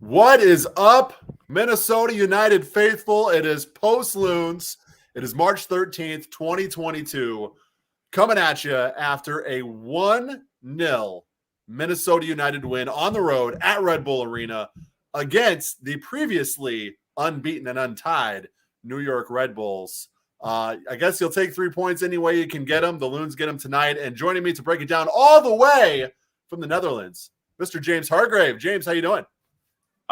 What is up, Minnesota United faithful? It is post Loons. It is March 13th, 2022, coming at you after a 1-0 Minnesota United win on the road at Red Bull Arena against the previously unbeaten and untied New York Red Bulls. I guess you'll take 3 points any way you can get them. The Loons get them tonight. And joining me to break it down all the way from the Netherlands, Mr. James Hargrave. James, how you doing?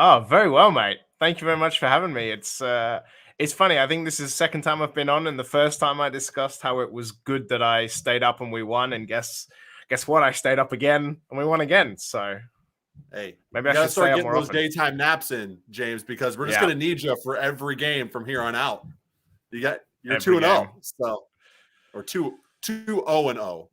Oh, very well, mate. Thank you very much for having me. It's funny. I think this is the second time I've been on, and the first time I discussed how it was good that I stayed up and we won. And guess what? I stayed up again and we won again. So, hey, maybe I should start stay getting up more those often. daytime naps in, James, because we're just going to need you for every game from here on out. You're 2-0, so or 2-0-0.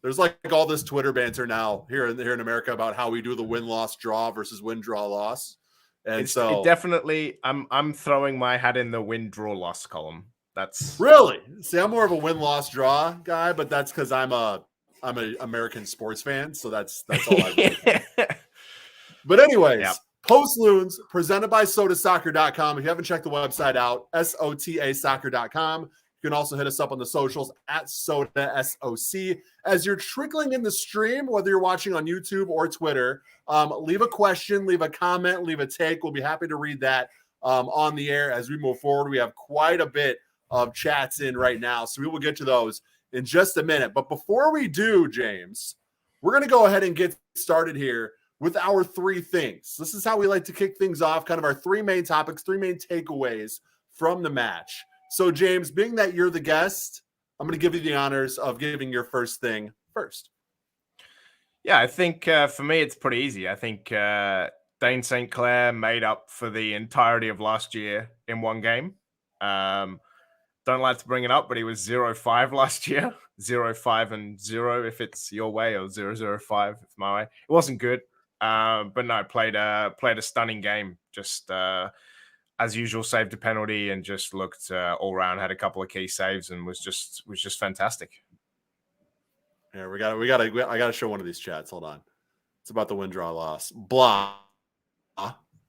There's like all this Twitter banter now here in America about how we do the win-loss draw versus win-draw-loss. And it definitely, I'm throwing my hat in the win-draw-loss column. That's really, see, I'm more of a win-loss draw guy, but that's because I'm an American sports fan, so that's all I do. But anyways, Post Loons presented by SotaSoccer.com. If you haven't checked the website out, SOTASoccer.com. You can also hit us up on the socials at SotaSOC. As you're trickling in the stream, whether you're watching on YouTube or Twitter, leave a question, leave a comment, leave a take. We'll be happy to read that on the air as we move forward. We have quite a bit of chats in right now, so we will get to those in just a minute. But before we do, James, we're going to go ahead and get started here with our 3 things. This is how we like to kick things off, kind of our 3 main topics, 3 main takeaways from the match. So, James, being that you're the guest, I'm going to give you the honors of giving your first thing first. Yeah, I think for me, it's pretty easy. I think Dayne St. Clair made up for the entirety of last year in one game. Don't like to bring it up, but he was 0-5 last year. 0-5-0 if it's your way, or 0-0-5 if my way. It wasn't good, but no, played a stunning game. Just as usual, saved a penalty and just looked all round. Had a couple of key saves and was just fantastic. Yeah, I gotta show one of these chats. Hold on, it's about the win-draw-loss. Blah.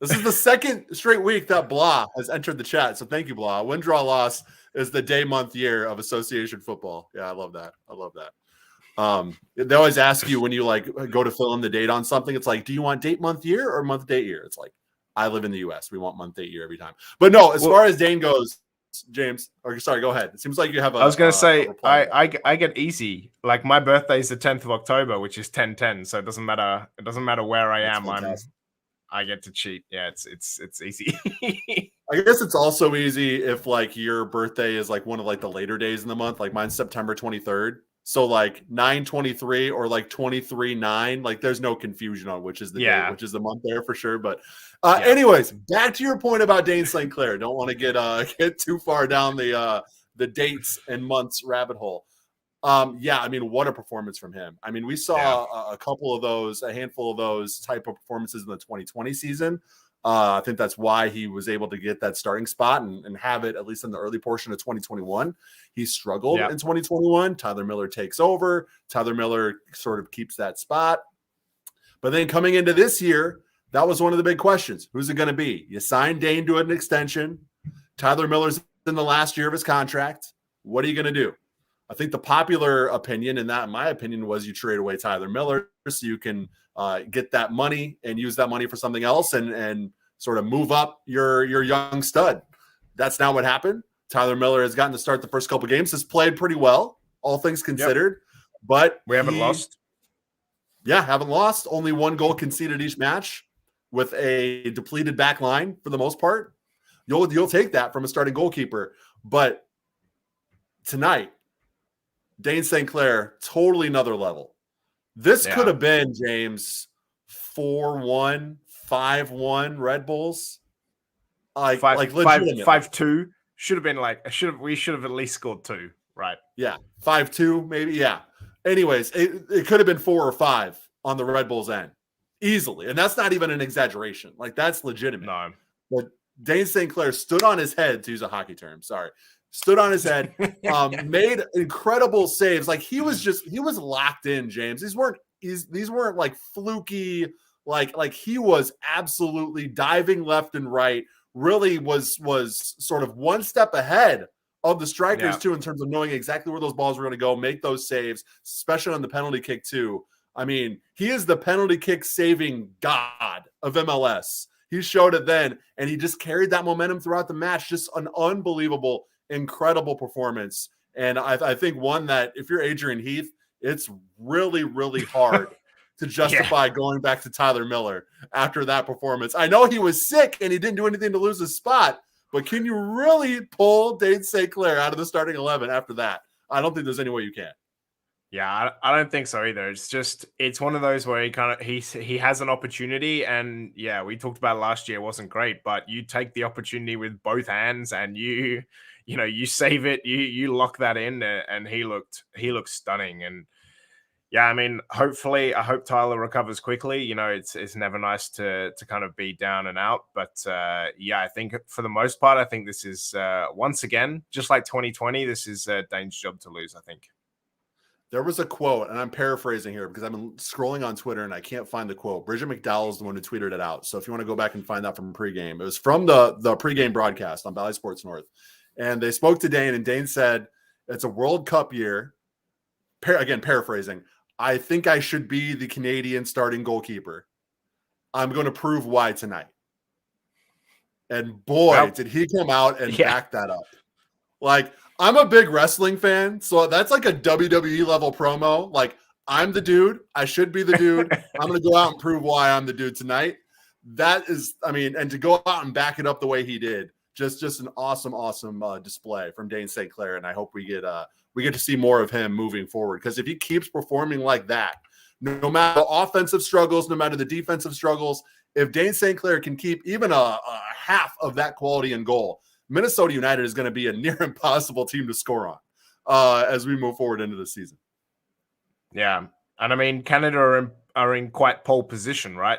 This is the second straight week that Blah has entered the chat. So thank you, Blah. Win-draw-loss is the day, month, year of association football. Yeah, I love that. They always ask you when you go to fill in the date on something. It's like, do you want date, month, year, or month, date, year? It's like, I live in the U.S. We want month, date, year every time. But no, as far as Dayne goes, James, or sorry, go ahead. It seems like you have I was going to say, I get easy. Like, my birthday is the 10th of October, which is 10/10. So it doesn't matter. It doesn't matter where I am. I get to cheat. Yeah, it's easy. I guess it's also easy if your birthday is one of the later days in the month. Like mine's September 23rd. So 9/23 or 23/9, there's no confusion on which is the date, which is the month there for sure. But anyways, back to your point about Dayne St. Clair. Don't want to get too far down the dates and months rabbit hole. What a performance from him. I mean, we saw a handful of those type of performances in the 2020 season. I think that's why he was able to get that starting spot and have it at least in the early portion of 2021. He struggled in 2021. Tyler Miller takes over. Tyler Miller sort of keeps that spot. But then coming into this year, that was one of the big questions. Who's it going to be? You signed Dayne to an extension. Tyler Miller's in the last year of his contract. What are you going to do? I think the popular opinion, and that in my opinion, was you trade away Tyler Miller so you can get that money and use that money for something else and sort of move up your young stud. That's not what happened. Tyler Miller has gotten to start the first couple of games, has played pretty well, all things considered. But we haven't lost. Yeah, haven't lost. Only 1 goal conceded each match with a depleted back line for the most part. You'll take that from a starting goalkeeper. But tonight, Dayne St. Clair, totally another level. This could have been, James, 4-1, 5-1 Red Bulls. Legitimately. 5-2. Should have been we should have at least scored 2, right? Yeah. 5-2, maybe. Yeah. Anyways, it could have been 4 or 5 on the Red Bulls end. Easily. And that's not even an exaggeration. That's legitimate. No. But Dayne St. Clair stood on his head, to use a hockey term. Sorry. Stood on his head, made incredible saves. He was locked in, James. These weren't fluky, Like he was absolutely diving left and right. Really was sort of one step ahead of the strikers too, in terms of knowing exactly where those balls were going to go, make those saves, especially on the penalty kick too. I mean, he is the penalty kick saving god of MLS. He showed it then, and he just carried that momentum throughout the match. Just an unbelievable, incredible performance. And I think one that if you're Adrian Heath, it's really, really hard to justify going back to Tyler Miller after that performance. I know he was sick and he didn't do anything to lose his spot, but can you really pull Dayne St. Clair out of the starting 11 after that? I don't think there's any way you can. Yeah, I don't think so either. It's one of those where he has an opportunity, and yeah, we talked about last year, it wasn't great, but you take the opportunity with both hands and you save it, you lock that in, and he looked stunning. And yeah, I mean, hopefully, I hope Tyler recovers quickly. It's never nice to kind of be down and out, but yeah, I think for the most part, I think this is once again, just like 2020, this is Dayne's job to lose, I think. There was a quote, and I'm paraphrasing here because I've been scrolling on Twitter and I can't find the quote. Bridget McDowell is the one who tweeted it out. So if you want to go back and find that from pregame, it was from the pregame broadcast on Bally Sports North. And they spoke to Dayne, and Dayne said, it's a World Cup year. Again, paraphrasing. I think I should be the Canadian starting goalkeeper. I'm going to prove why tonight. And boy, did he come out and back that up. Like, I'm a big wrestling fan, so that's like a WWE level promo. Like, I'm the dude. I should be the dude. I'm going to go out and prove why I'm the dude tonight. That is, I mean, and to go out and back it up the way he did, just an awesome display from Dayne St. Clair. And I hope we get to see more of him moving forward, because if he keeps performing like that, no matter the offensive struggles, no matter the defensive struggles, if Dayne St. Clair can keep even a half of that quality in goal, Minnesota United is going to be a near impossible team to score on as we move forward into the season. Yeah. And I mean, Canada are in quite pole position, right?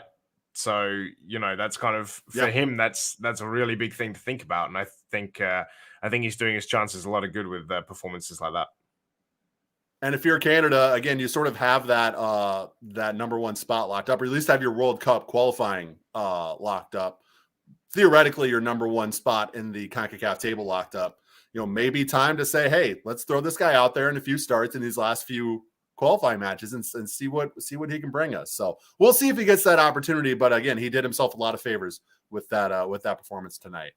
So, that's kind of, for him, that's a really big thing to think about. And I think he's doing his chances a lot of good with performances like that. And if you're Canada, again, you sort of have that number one spot locked up, or at least have your World Cup qualifying locked up. Theoretically, your number one spot in the CONCACAF table locked up. Maybe time to say, hey, let's throw this guy out there in a few starts in these last few qualifying matches and see what he can bring us. So we'll see if he gets that opportunity. But again, he did himself a lot of favors with that performance tonight.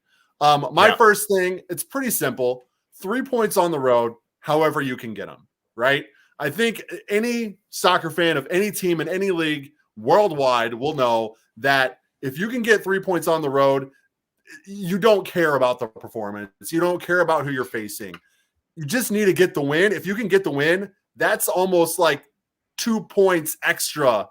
First thing, it's pretty simple: 3 points on the road, however you can get them. Right? I think any soccer fan of any team in any league worldwide will know that if you can get 3 points on the road, you don't care about the performance. You don't care about who you're facing. You just need to get the win. If you can get the win, that's almost like 2 points extra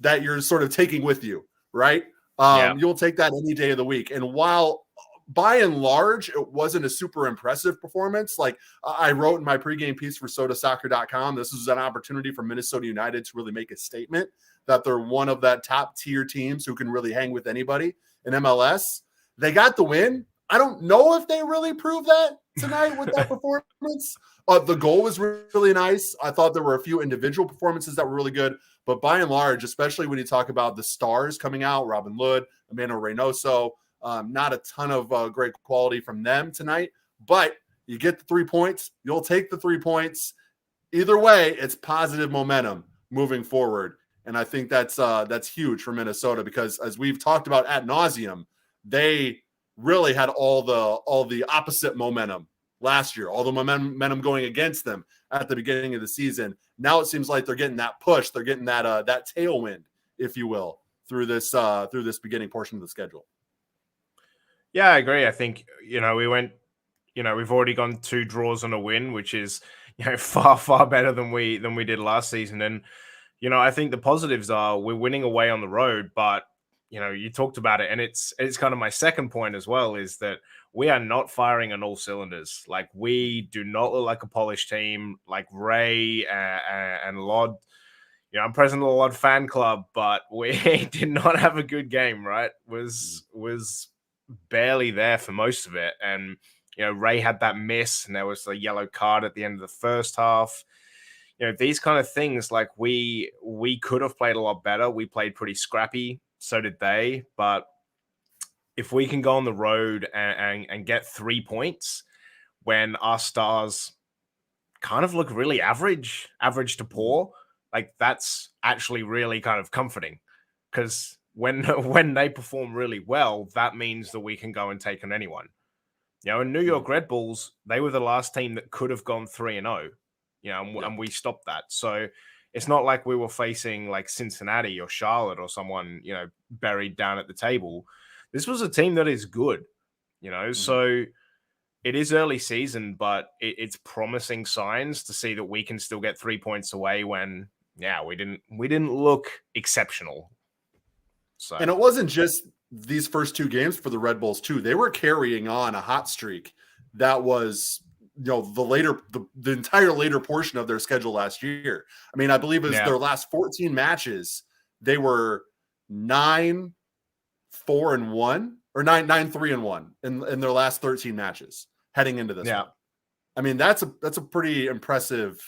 that you're sort of taking with you, right? You'll take that any day of the week. And while by and large, it wasn't a super impressive performance. Like I wrote in my pregame piece for sodasoccer.com, this is an opportunity for Minnesota United to really make a statement that they're one of that top tier teams who can really hang with anybody in MLS. They got the win. I don't know if they really proved that tonight with that performance. The goal was really nice. I thought there were a few individual performances that were really good, but by and large, especially when you talk about the stars coming out, Robin Lod, Emmanuel Reynoso, not a ton of great quality from them tonight, but you get the 3 points. You'll take the 3 points. Either way, it's positive momentum moving forward. And I think that's huge for Minnesota, because as we've talked about ad nauseum, they really had all the opposite momentum last year, all the momentum going against them at the beginning of the season. Now it seems like they're getting that push. They're getting that tailwind, if you will, through this beginning portion of the schedule. Yeah, I agree. I think, we've already gone 2 draws and a win, which is, far, far better than we did last season. And, I think the positives are we're winning away on the road, but, you talked about it, and it's kind of my second point as well, is that we are not firing on all cylinders. Like, we do not look like a polished team, like Ray and Lod. I'm president of the Lod fan club, but we did not have a good game, right? Was barely there for most of it. And, Ray had that miss, and there was a yellow card at the end of the first half. these kind of things, like we could have played a lot better. We played pretty scrappy. So did they. But if we can go on the road and get 3 points when our stars kind of look really average to poor, like that's actually really kind of comforting, because when they perform really well, that means that we can go and take on anyone. In New York Red Bulls, they were the last team that could have gone 3-0, and we stopped that. So it's not like we were facing like Cincinnati or Charlotte or someone, buried down at the table. This was a team that is good, so it is early season, but it's promising signs to see that we can still get 3 points away when, we didn't look exceptional. So, and it wasn't just these first 2 games for the Red Bulls too. They were carrying on a hot streak that was, the entire later portion of their schedule last year. I mean, I believe it was their last 14 matches. They were 9-4-1 or 9-3-1 in their last 13 matches heading into this one. I mean, that's a pretty impressive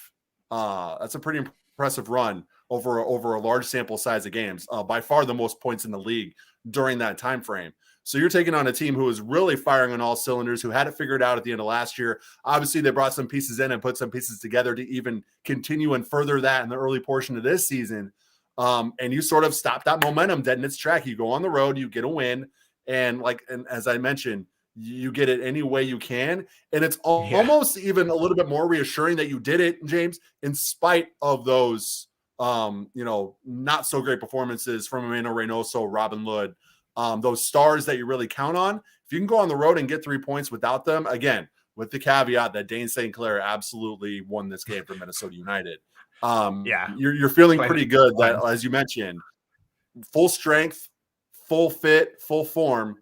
run over a large sample size of games. By far the most points in the league during that time frame. So you're taking on a team who is really firing on all cylinders, who had it figured out at the end of last year. Obviously, they brought some pieces in and put some pieces together to even continue and further that in the early portion of this season. And you sort of stop that momentum dead in its track. You go on the road, you get a win, and as I mentioned, you get it any way you can. And it's almost even a little bit more reassuring that you did it, James, in spite of those not so great performances from Emmanuel Reynoso, Robin Lod, those stars that you really count on. If you can go on the road and get 3 points without them, again, with the caveat that Dayne St. Clair absolutely won this game for Minnesota United. You're feeling pretty good that, as you mentioned, full strength, full fit, full form.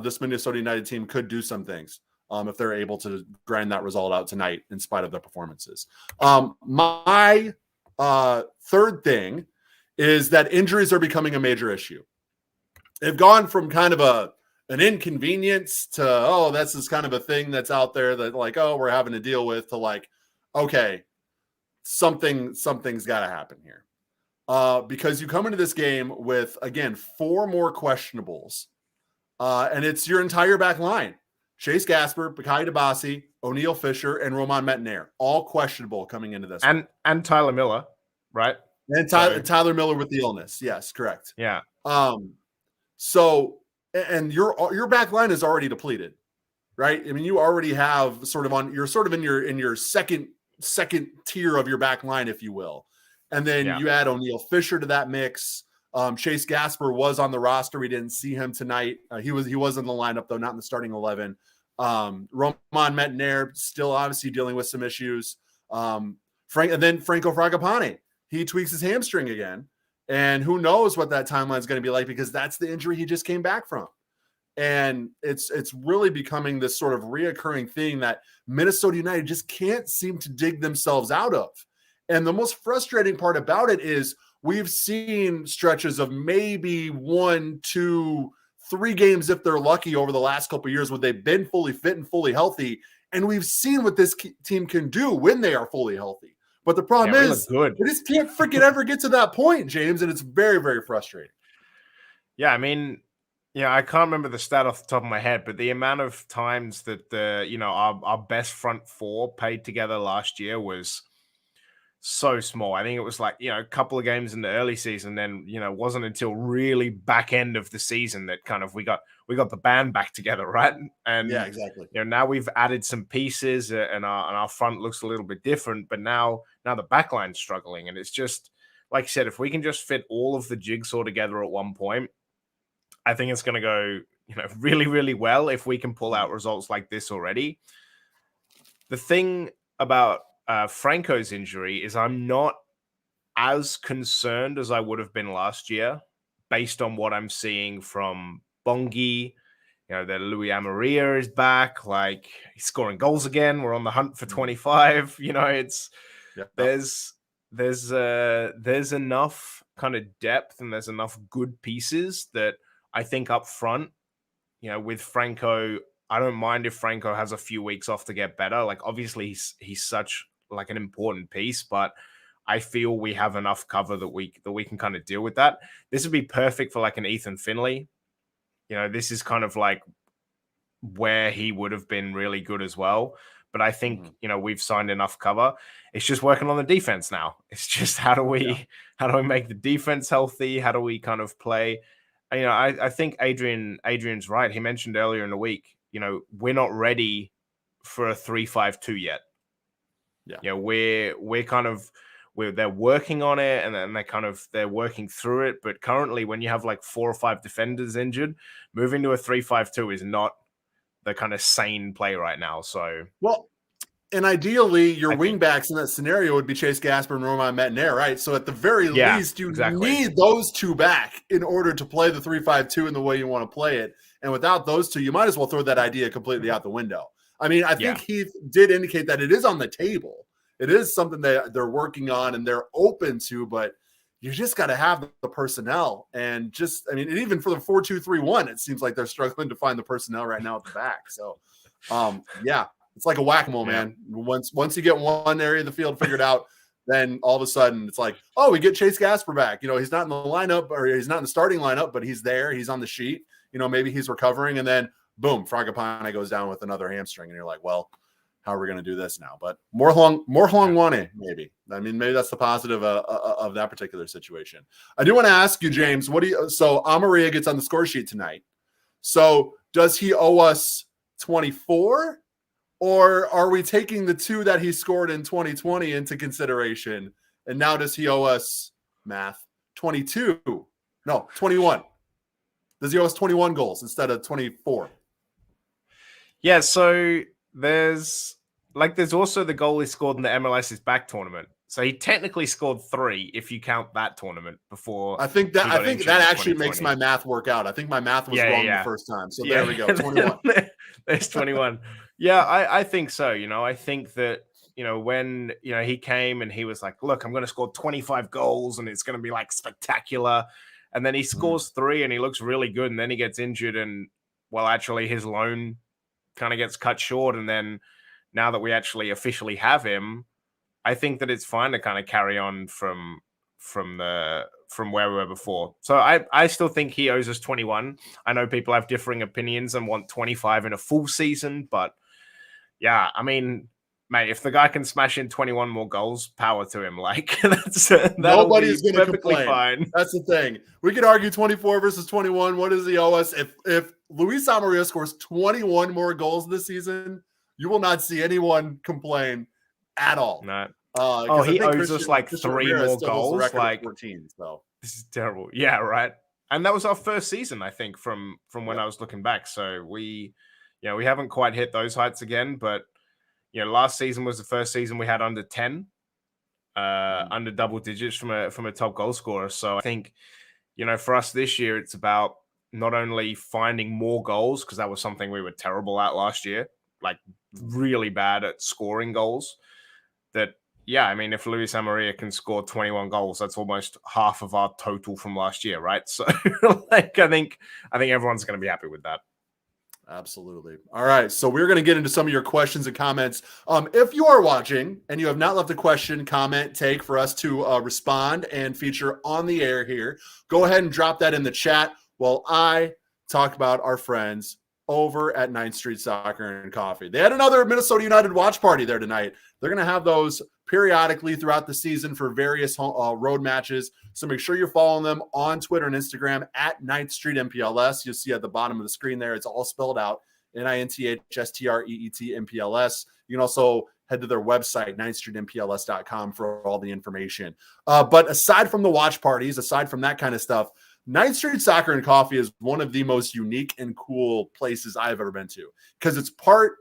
This Minnesota United team could do some things if they're able to grind that result out tonight in spite of their performances. My third thing is that injuries are becoming a major issue. They've gone from kind of an inconvenience to, this is kind of a thing that's out there that we're having to deal with, to okay, something's got to happen here. Because you come into this game with, again, 4 more questionables. And it's your entire back line. Chase Gasper, Bakaye Dabasi, O'Neal Fisher, and Roman Metnair, all questionable coming into this. And Tyler Miller, right? And Tyler Miller with the illness. Yes, correct. Yeah. So, and your back line is already depleted, right? I mean, you already have you're sort of in your second tier of your back line, if you will. And then you add O'Neal Fisher to that mix. Chase Gasper was on the roster. We didn't see him tonight. He was in the lineup, though, not in the starting 11. Roman Metnair still obviously dealing with some issues. Franco Fragapane, he tweaks his hamstring again. And who knows what that timeline is going to be like, because that's the injury he just came back from. And it's really becoming this sort of reoccurring thing that Minnesota United just can't seem to dig themselves out of. And the most frustrating part about it is we've seen stretches of maybe 1, 2, 3 games, if they're lucky, over the last couple of years where they've been fully fit and fully healthy. And we've seen what this team can do when they are fully healthy. But the problem is, we just can't freaking ever get to that point, James, and it's very, very frustrating. Yeah, I mean, I can't remember the stat off the top of my head, but the amount of times that our best front 4 played together last year was so small. I think it was a couple of games in the early season, then it wasn't until really back end of the season that kind of we got the band back together, right? And yeah, exactly. Now we've added some pieces, and our front looks a little bit different, but now the back line's struggling, and it's just like I said, if we can just fit all of the jigsaw together at one point, I think it's going to go really, really well if we can pull out results like this already. The thing about Franco's injury is I'm not as concerned as I would have been last year, based on what I'm seeing from Bongi. That Louis Amarilla is back, he's scoring goals again. We're on the hunt for 25. There's enough kind of depth, and there's enough good pieces that I think up front, with Franco, I don't mind if Franco has a few weeks off to get better. Obviously he's such an important piece, but I feel we have enough cover that we can kind of deal with that. This would be perfect for like an Ethan Finley. This is kind of like where he would have been really good as well. But I think, we've signed enough cover. It's just working on the defense now. It's just how do we make the defense healthy? How do we kind of play? I think Adrian's right. He mentioned earlier in the week, we're not ready for a 3-5-2 yet. Yeah. They're working on it, and then they're working through it. But currently, when you have like 4 or 5 defenders injured, moving to a 3-5-2 is not the kind of sane play right now. So, well, and ideally, your wingbacks in that scenario would be Chase Gasper and Romain Metnier, right? So at the very least, you need those two back in order to play the 3-5-2 in the way you want to play it. And without those two, you might as well throw that idea completely out the window. I mean, I think Heath did indicate that it is on the table. It is something that they're working on and they're open to, but you just got to have the personnel. And even for the 4-2-3-1, it seems like they're struggling to find the personnel right now at the back. So, it's like a whack-a-mole, man. Once you get one area of the field figured out, then all of a sudden it's like, oh, we get Chase Gasper back. He's not in the lineup, or he's not in the starting lineup, but he's there. He's on the sheet. Maybe he's recovering, and then boom, Fragapane goes down with another hamstring, and you're like, well, how are we going to do this now? But more Hlongwane, maybe. I mean, maybe that's the positive of that particular situation. I do want to ask you, James, so Amarilla gets on the score sheet tonight. So does he owe us 24, or are we taking the 2 that he scored in 2020 into consideration? And now does he owe us 22? No, 21. Does he owe us 21 goals instead of 24? Yeah, so there's also the goal he scored in the MLS's back tournament. So he technically scored 3 if you count that tournament before. I think that actually makes my math work out. I think my math was wrong the first time. So there we go. 21. There's 21. Yeah, I think so. I think that, when, he came and he was like, look, I'm going to score 25 goals and it's going to be like spectacular. And then he scores 3 and he looks really good. And then he gets injured and, well, actually his loan kind of gets cut short. And then now that we actually officially have him, I think that it's fine to kind of carry on from where we were before. So I still think he owes us 21. I know people have differing opinions and want 25 in a full season, but yeah, I mean, mate, if the guy can smash in 21 more goals, power to him. Like nobody's going to complain. Fine. That's the thing. We could argue 24 versus 21. What does he owe us? If Luis Amarilla scores 21 more goals this season, you will not see anyone complain at all. No. He owes us like 3 more goals. Like 14. So this is terrible. Yeah, right. And that was our first season, I think, from when I was looking back. So we haven't quite hit those heights again. But last season was the first season we had under 10, under double digits from a top goal scorer. So I think for us this year, it's about not only finding more goals, because that was something we were terrible at last year, like really bad at scoring goals. I mean, if Luis Amarilla can score 21 goals, that's almost half of our total from last year, right? So, I think everyone's going to be happy with that. Absolutely. All right, so we're going to get into some of your questions and comments. If you are watching and you have not left a question, comment, take for us to respond and feature on the air here, go ahead and drop that in the chat while I talk about our friends over at 9th Street Soccer and Coffee. They had another Minnesota United watch party there tonight. They're going to have those periodically throughout the season for various road matches. So make sure you're following them on Twitter and Instagram at 9th Street MPLS. You'll see at the bottom of the screen there, it's all spelled out, NINTHSTREET MPLS. You can also head to their website, 9thstreetmpls.com, for all the information. But aside from the watch parties, aside from that kind of stuff, 9th Street Soccer and Coffee is one of the most unique and cool places I've ever been to, because it's part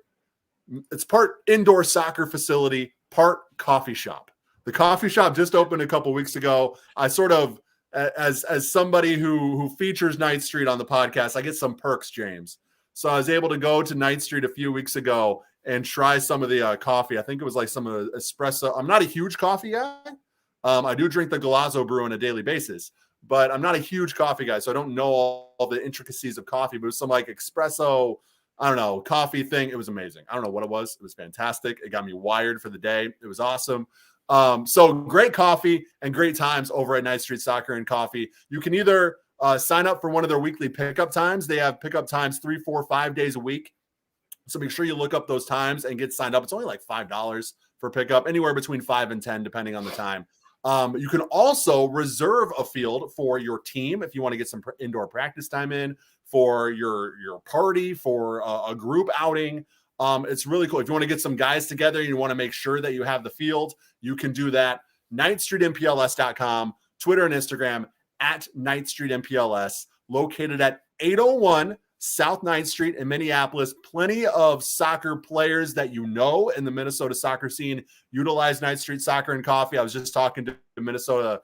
indoor soccer facility, part coffee shop. The coffee shop just opened a couple weeks ago. I sort of, as somebody who features 9th Street on the podcast, I get some perks, James. So I was able to go to 9th Street a few weeks ago and try some of the coffee. I think it was like some of the espresso. I'm not a huge coffee guy. I do drink the Galazzo brew on a daily basis, but I'm not a huge coffee guy, so I don't know all the intricacies of coffee. But it was some like espresso, I don't know, coffee thing. It was amazing. I don't know what it was. It was fantastic. It got me wired for the day. It was awesome. So great coffee and great times over at Ninth Street Soccer and Coffee. You can either sign up for one of their weekly pickup times. They have pickup times 3, 4, 5 days a week. So make sure you look up those times and get signed up. It's only like $5 for pickup, anywhere between 5 and 10, depending on the time. You can also reserve a field for your team if you want to get some indoor practice time in, for your party, for a group outing. It's really cool. If you want to get some guys together, you want to make sure that you have the field, you can do that. 9thstreetmpls.com, Twitter and Instagram at 9th Street MPLS, located at 801 South 9th Street in Minneapolis. Plenty of soccer players that you know in the Minnesota soccer scene utilize 9th Street Soccer and Coffee. I was just talking to Minnesota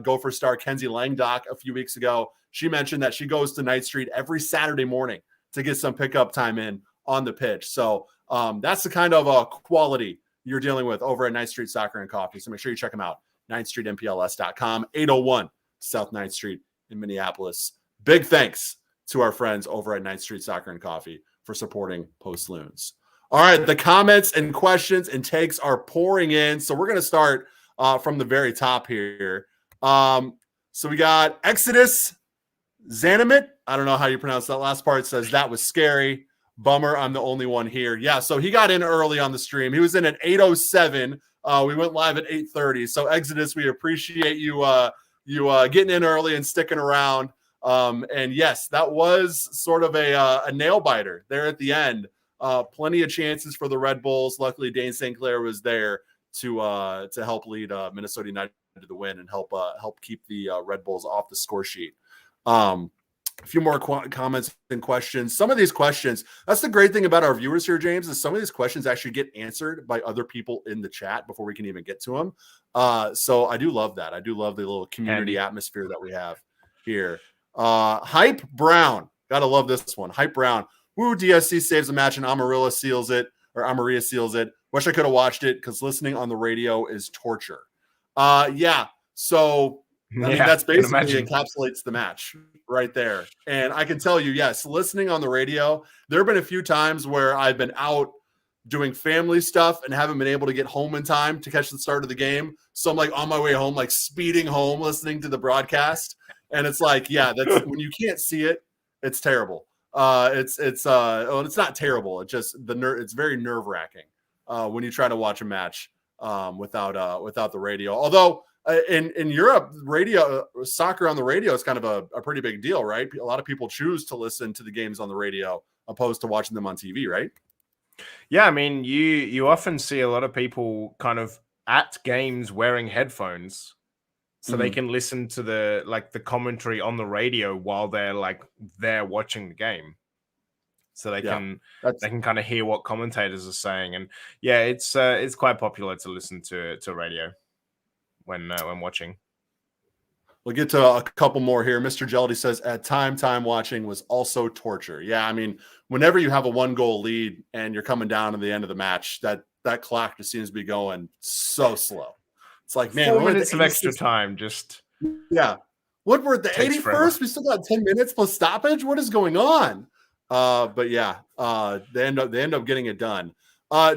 Gopher star Kenzie Langdock a few weeks ago. She mentioned that she goes to 9th Street every Saturday morning to get some pickup time in on the pitch. So that's the kind of quality you're dealing with over at 9th Street Soccer and Coffee. So make sure you check them out. 9thstreetmpls.com, 801 South 9th Street in Minneapolis. Big thanks to our friends over at 9th Street Soccer and Coffee for supporting Post Loons. All right, the comments and questions and takes are pouring in. So we're going to start from the very top here. So we got Exodus Zanimit. I don't know how you pronounce that last part. It says, that was scary. Bummer, I'm the only one here. Yeah, so he got in early on the stream. He was in at 8:07. We went live at 8:30. So Exodus, we appreciate you getting in early and sticking around. And yes, that was sort of a nail biter there at the end. Plenty of chances for the Red Bulls. Luckily, Dayne St. Clair was there to help lead Minnesota United to the win and help keep the Red Bulls off the score sheet. A few more comments and questions. Some of these questions, that's the great thing about our viewers here, James, is some of these questions actually get answered by other people in the chat before we can even get to them. So I do love that. I do love the little community atmosphere that we have here. Hype Brown. Gotta love this one. Hype Brown. Woo, DSC saves the match and Amarilla seals it. Wish I could have watched it because listening on the radio is torture. Yeah. So I mean, that's basically encapsulates the match right there. And I can tell you, yes, listening on the radio, there have been a few times where I've been out doing family stuff and haven't been able to get home in time to catch the start of the game. So I'm like on my way home, like speeding home, listening to the broadcast. And it's like, yeah, that's when you can't see it, it's terrible. It's not terrible. It's just it's very nerve wracking when you try to watch a match without the radio. Although in Europe, soccer on the radio is kind of a pretty big deal, right? A lot of people choose to listen to the games on the radio opposed to watching them on TV, right? Yeah, I mean, you often see a lot of people kind of at games wearing headphones, so they can listen to the commentary on the radio while they're watching the game. So they can kind of hear what commentators are saying, and yeah, it's quite popular to listen to radio when watching. We'll get to a couple more here. Mr. Geldy says, at time watching was also torture. Yeah, I mean, whenever you have a 1-goal lead and you're coming down to the end of the match, that clock just seems to be going so slow. It's like, man, 4 minutes of extra time. Yeah. What, we're at the 81st? We still got 10 minutes plus stoppage? What is going on? But yeah, they end up getting it done.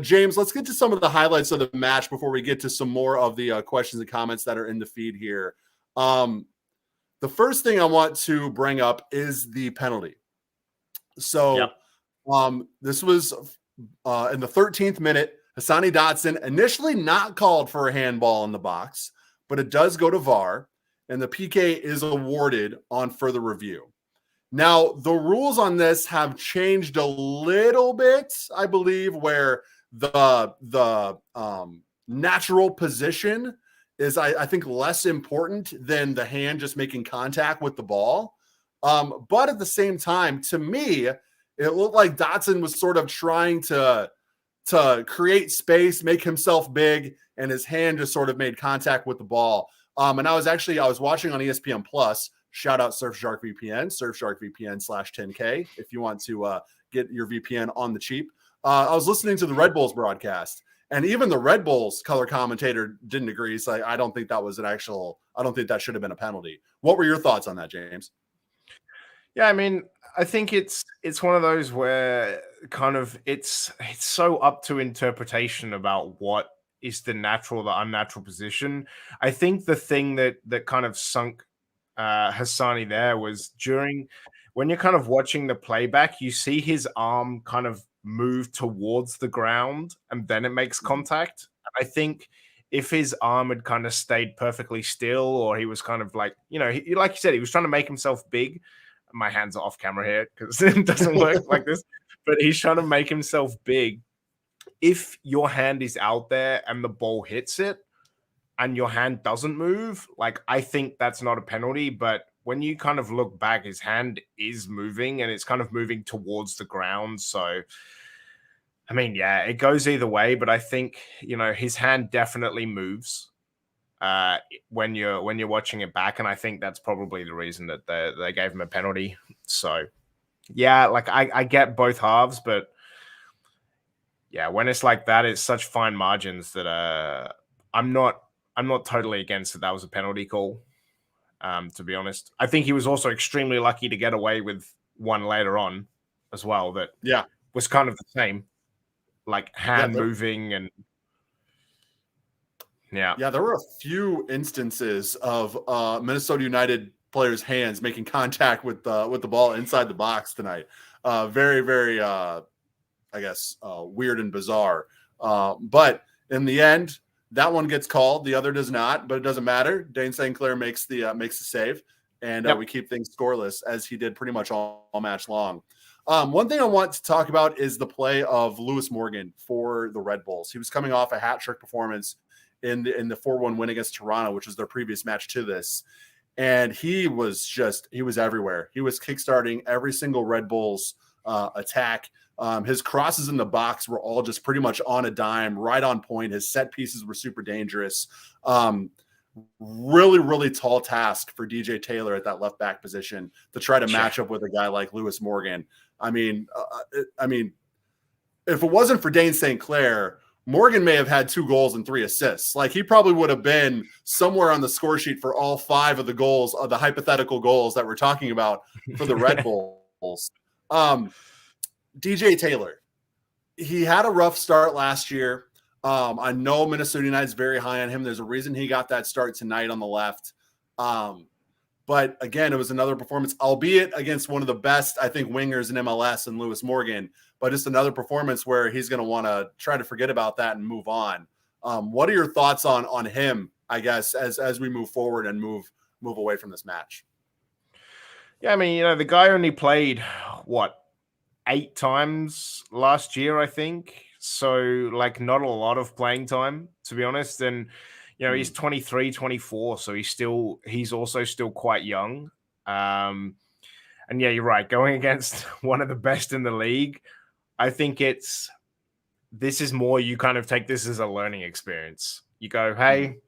James, let's get to some of the highlights of the match before we get to some more of the questions and comments that are in the feed here. The first thing I want to bring up is the penalty. So this was in the 13th minute. Hassani Dotson initially not called for a handball in the box, but it does go to VAR, and the PK is awarded on further review. Now, the rules on this have changed a little bit, I believe, where the natural position is, I think, less important than the hand just making contact with the ball. But at the same time, to me, it looked like Dotson was sort of trying to create space, make himself big, and his hand just sort of made contact with the ball. And I was watching on ESPN Plus. Shout out Surfshark VPN, Surfshark VPN /10K if you want to get your VPN on the cheap. I was listening to the Red Bulls broadcast, and even the Red Bulls color commentator didn't agree. He's like, I don't think that was I don't think that should have been a penalty. What were your thoughts on that, James? Yeah, I mean, I think it's one of those where kind of it's so up to interpretation about what is the natural, the unnatural position. I think the thing that kind of sunk Hassani there was when you're kind of watching the playback, you see his arm kind of move towards the ground and then it makes contact. I think if his arm had kind of stayed perfectly still, or he was kind of like, like you said, he was trying to make himself big. My hands are off camera here because it doesn't work like this, but he's trying to make himself big. If your hand is out there and the ball hits it and your hand doesn't move, like, I think that's not a penalty. But when you kind of look back, his hand is moving and it's kind of moving towards the ground. So, I mean, yeah, it goes either way, but I think, his hand definitely moves when you're watching it back. And I think that's probably the reason that they gave him a penalty. So, yeah, like I get both halves, but yeah, when it's like that, it's such fine margins that I'm not totally against it. That was a penalty call. To be honest, I think he was also extremely lucky to get away with one later on as well. That was kind of the same, like hand moving and yeah. There were a few instances of Minnesota United players' hands making contact with the ball inside the box tonight. Very, very, I guess, weird and bizarre. But in the end, that one gets called. The other does not, but it doesn't matter. Dayne St. Clair makes the save, and we keep things scoreless, as he did pretty much all match long. One thing I want to talk about is the play of Lewis Morgan for the Red Bulls. He was coming off a hat trick performance in the 4-1 win against Toronto, which was their previous match to this. And he was everywhere. He was kickstarting every single Red Bulls attack. His crosses in the box were all just pretty much on a dime, right on point. His set pieces were super dangerous. Really, really tall task for DJ Taylor at that left back position to try to match up with a guy like Lewis Morgan. I mean, if it wasn't for Dayne St. Clair, Morgan may have had 2 goals and 3 assists. Like, he probably would have been somewhere on the score sheet for all 5 of the goals, of the hypothetical goals that we're talking about for the Red Bulls. DJ Taylor, he had a rough start last year. I know Minnesota United's very high on him. There's a reason he got that start tonight on the left. But again, it was another performance, albeit against one of the best, I think, wingers in MLS and Lewis Morgan, but just another performance where he's going to want to try to forget about that and move on. What are your thoughts on him, I guess, as we move forward and move away from this match? Yeah, I mean, the guy only played, 8 times last year, I think. So, like, not a lot of playing time, to be honest. And, he's 23, 24, so he's also still quite young. And yeah, you're right. Going against one of the best in the league, I think this is more, you kind of take this as a learning experience. You go, hey,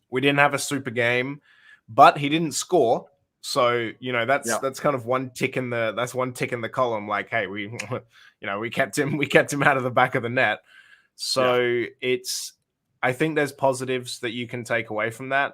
we didn't have a super game, but he didn't score. So, that's kind of one tick in the column. Like, hey, we kept him out of the back of the net. So I think there's positives that you can take away from that.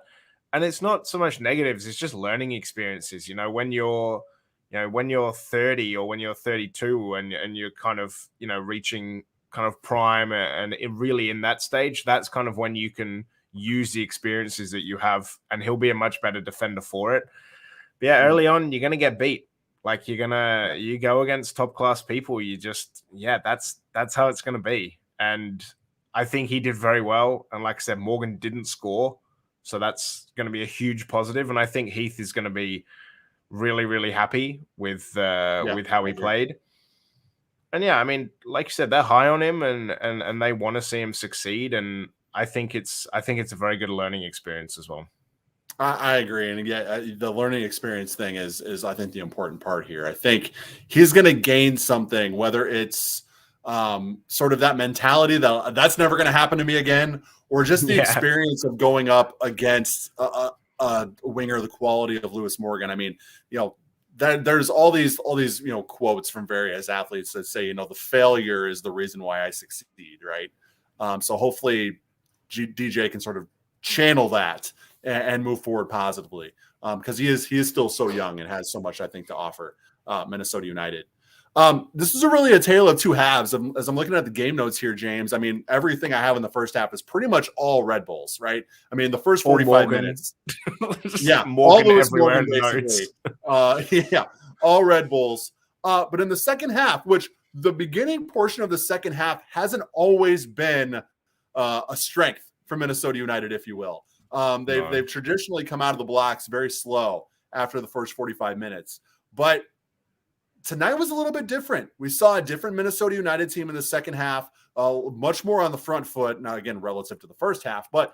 And it's not so much negatives, it's just learning experiences. When you're 30 or when you're 32 and you're kind of, reaching kind of prime and really in that stage, that's kind of when you can use the experiences that you have, and he'll be a much better defender for it. But yeah, early on, you're going to get beat. Like, you go against top class people. That's how it's going to be. And I think he did very well. And like I said, Morgan didn't score. So that's going to be a huge positive. And I think Heath is going to be really, really happy with how he played. And yeah, I mean, like you said, they're high on him and they want to see him succeed. And I think it's a very good learning experience as well. I agree. And the learning experience thing is I think the important part here. I think he's going to gain something, whether it's sort of that mentality that's never going to happen to me again, or just the experience of going up against a winger the quality of Lewis Morgan. I mean, there's all these quotes from various athletes that say, the failure is the reason why I succeed, right? So hopefully DJ can sort of channel that and move forward positively, because he is still so young and has so much, I think, to offer Minnesota United. This is really a tale of two halves. As I'm looking at the game notes here, James, I mean, everything I have in the first half is pretty much all Red Bulls, right? I mean, the first 45 minutes. Yeah, Morgan all Lewis everywhere Morgan, in the basically. Yeah, all Red Bulls. But in the second half, which the beginning portion of the second half hasn't always been a strength for Minnesota United, if you will. They've traditionally come out of the blocks very slow after the first 45 minutes. But tonight was a little bit different. We saw a different Minnesota United team in the second half, much more on the front foot. Now, again, relative to the first half, but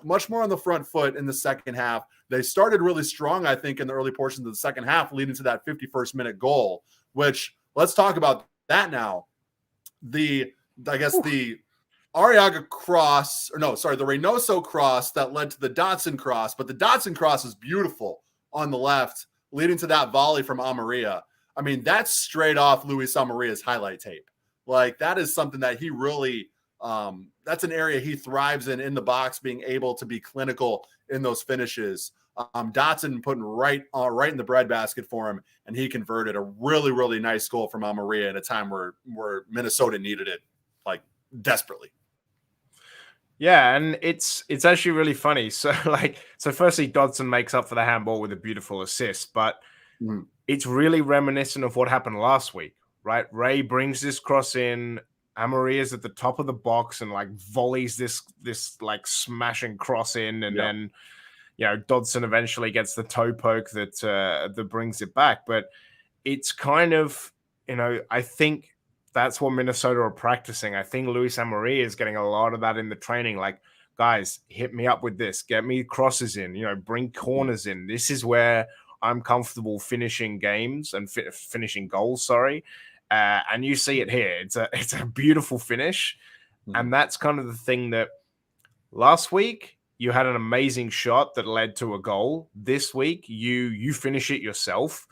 much more on the front foot in the second half. They started really strong, I think, in the early portions of the second half, leading to that 51st minute goal, which let's talk about that now. The Arriaga cross, the Reynoso cross that led to the Dotson cross, but the Dotson cross is beautiful on the left, leading to that volley from Amarilla. I mean, that's straight off Luis Amarilla's highlight tape. Like, that is something that he really, that's an area he thrives in the box, being able to be clinical in those finishes. Dotson putting right in the breadbasket for him, and he converted a really, really nice goal from Amarilla in a time where Minnesota needed it, like, desperately. Yeah, and it's actually really funny. So firstly, Dodson makes up for the handball with a beautiful assist, but it's really reminiscent of what happened last week, right? Ray brings this cross in, Amarilla's at the top of the box and like volleys this like smashing cross in, and then Dodson eventually gets the toe poke that brings it back. But it's kind of, I think that's what Minnesota are practicing. I think Luis Amarilla is getting a lot of that in the training. Like, guys, hit me up with this, get me crosses in, bring corners in. This is where I'm comfortable finishing games and finishing goals. Sorry. And you see it here. It's a beautiful finish. And that's kind of the thing that last week you had an amazing shot that led to a goal. This week you finish it yourself.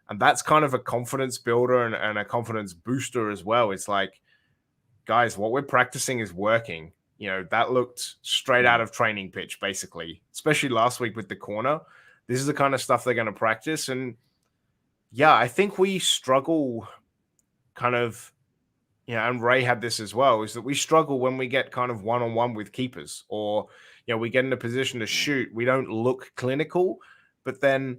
And that's kind of a confidence builder and a confidence booster as well. It's like, guys, what we're practicing is working. That looked straight out of training pitch, basically, especially last week with the corner. This is the kind of stuff they're going to practice. And yeah, I think we struggle kind of, and Ray had this as well, is that we struggle when we get kind of one-on-one with keepers, or, we get in a position to shoot. We don't look clinical, but then,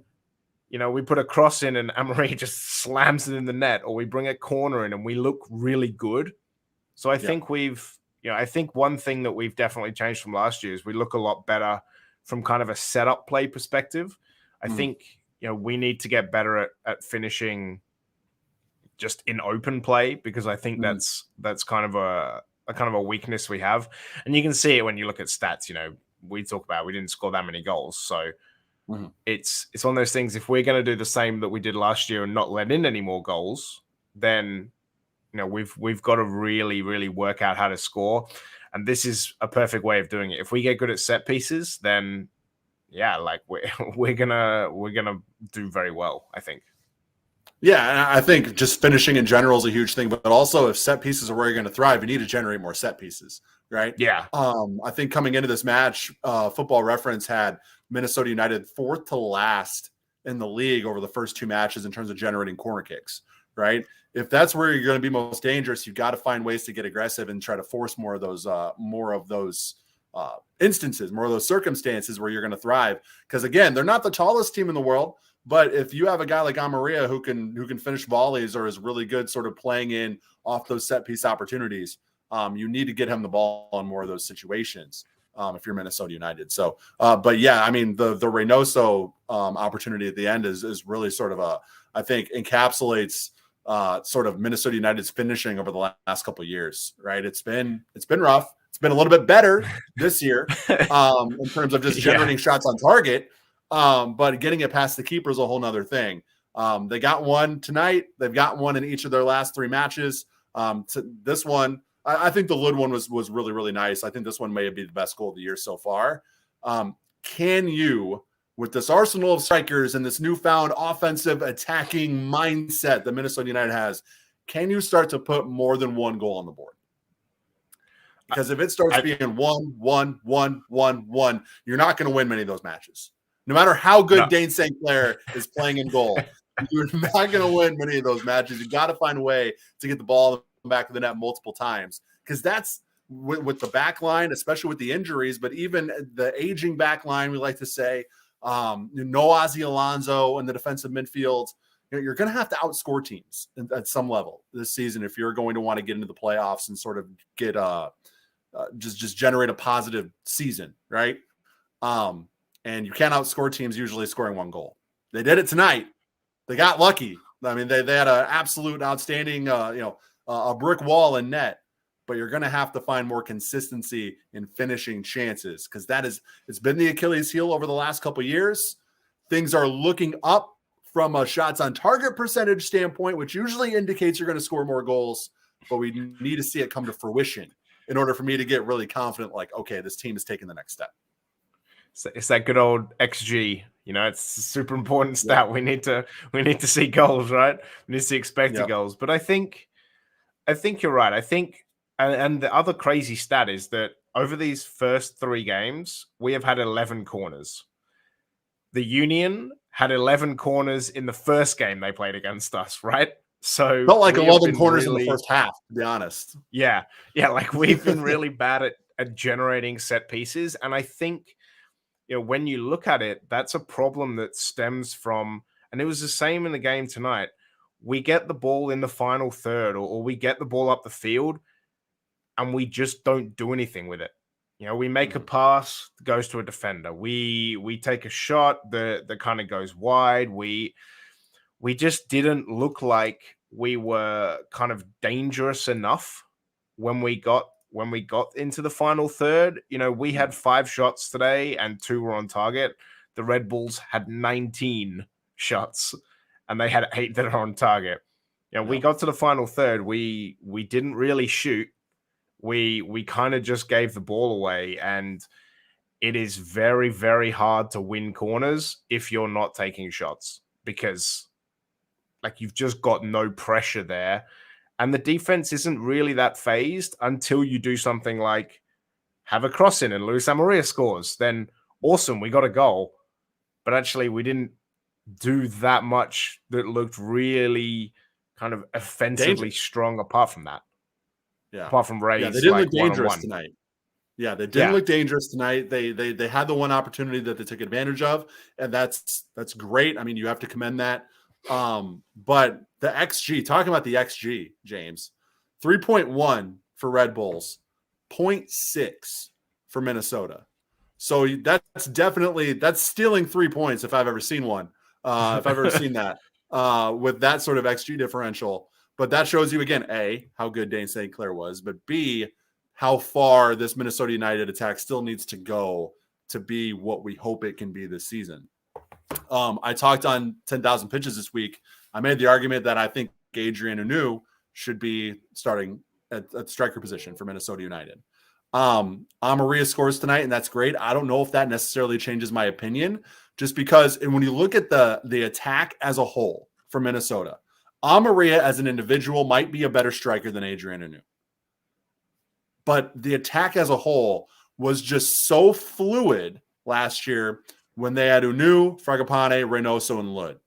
we put a cross in and Amarilla just slams it in the net, or we bring a corner in and we look really good. So I think I think one thing that we've definitely changed from last year is we look a lot better from kind of a setup play perspective. I think, we need to get better at finishing just in open play, because I think that's kind of a weakness we have. And you can see it when you look at stats. We talk about we didn't score that many goals. So it's one of those things. If we're going to do the same that we did last year and not let in any more goals, then we've got to really, really work out how to score. And this is a perfect way of doing it. If we get good at set pieces, then like we're gonna do very well, I think. Yeah, and I think just finishing in general is a huge thing, but also if set pieces are where you're going to thrive, you need to generate more set pieces, right? Yeah. I think coming into this match, Football Reference had Minnesota United 4th to last in the league over the first 2 matches in terms of generating corner kicks, right? If that's where you're going to be most dangerous, you've got to find ways to get aggressive and try to force more of those instances, more of those circumstances where you're going to thrive. Because again, they're not the tallest team in the world, but if you have a guy like Amarilla who can finish volleys or is really good sort of playing in off those set piece opportunities, you need to get him the ball on more of those situations if you're Minnesota United. So, but yeah, I mean, the Reynoso opportunity at the end is really sort of I think encapsulates sort of Minnesota United's finishing over the last couple of years, right? It's been rough. It's been a little bit better this year in terms of just generating shots on target. But getting it past the keeper is a whole nother thing. They got one tonight. They've got one in each of their last 3 matches. This one, I think the Lod one was really, really nice. I think this one may be the best goal of the year so far. Can you, with this arsenal of strikers and this newfound offensive attacking mindset that Minnesota United has, can you start to put more than one goal on the board? Because if it starts being 1-1-1-1-1, you're not going to win many of those matches. No matter how good Dayne St. Clair is playing in goal, You're not going to win many of those matches. You got to find a way to get the ball back to the net multiple times, because that's with the back line, especially with the injuries, but even the aging back line, we like to say, no Ozzy Alonso in the defensive midfield. You're going to have to outscore teams at some level this season if you're going to want to get into the playoffs and sort of get just generate a positive season, right? And you can't outscore teams usually scoring one goal. They did it tonight. They got lucky. I mean, they had an absolute outstanding, a brick wall in net. But you're going to have to find more consistency in finishing chances, because it's been the Achilles heel over the last couple of years. Things are looking up from a shots on target percentage standpoint, which usually indicates you're going to score more goals. But we need to see it come to fruition in order for me to get really confident, like, okay, this team is taking the next step. So it's that good old XG. It's a super important stat. Yeah. We need to see goals, right? We need to see expected goals. But I think you're right. I think, and the other crazy stat is that over these first 3 games, we have had 11 corners. The Union had 11 corners in the first game they played against us, right? So felt like 11 corners in the first half, to be honest. Yeah. Like we've been really bad at generating set pieces. And I think, when you look at it, that's a problem that stems from, and it was the same in the game tonight. We get the ball in the final third, or we get the ball up the field, and we just don't do anything with it. We make a pass, goes to a defender. We take a shot that kind of goes wide. We just didn't look like we were kind of dangerous enough when we got into the final third. We had 5 shots today and 2 were on target. The Red Bulls had 19 shots and they had 8 that are on target. We got to the final third. We didn't really shoot. We kind of just gave the ball away, and it is very, very hard to win corners if you're not taking shots, because you've just got no pressure there. And the defense isn't really that phased until you do something like have a cross in and Luis Amarilla scores. Then awesome, we got a goal. But actually, we didn't do that much that looked really kind of offensively strong apart from that. Yeah. Apart from Ray's, they didn't look dangerous tonight. Yeah, they didn't look dangerous tonight. They had the one opportunity that they took advantage of, and that's great. I mean, you have to commend that. But the XG, talking about the XG, James, 3.1 for Red Bulls, 0.6 for Minnesota. So that's stealing 3 points if I've ever seen one. If I've ever seen that with that sort of XG differential. But that shows you, again, A, how good Dayne St. Clair was, but B, how far this Minnesota United attack still needs to go to be what we hope it can be this season. I talked on 10,000 Pitches this week. I made the argument that I think Adrien Hunou should be starting at striker position for Minnesota United. Amarilla scores tonight, and that's great. I don't know if that necessarily changes my opinion, just because when you look at the attack as a whole for Minnesota, Amarilla as an individual might be a better striker than Adrien Hunou. But the attack as a whole was just so fluid last year when they had Hunou, Fragapane, Reynoso, and Lod.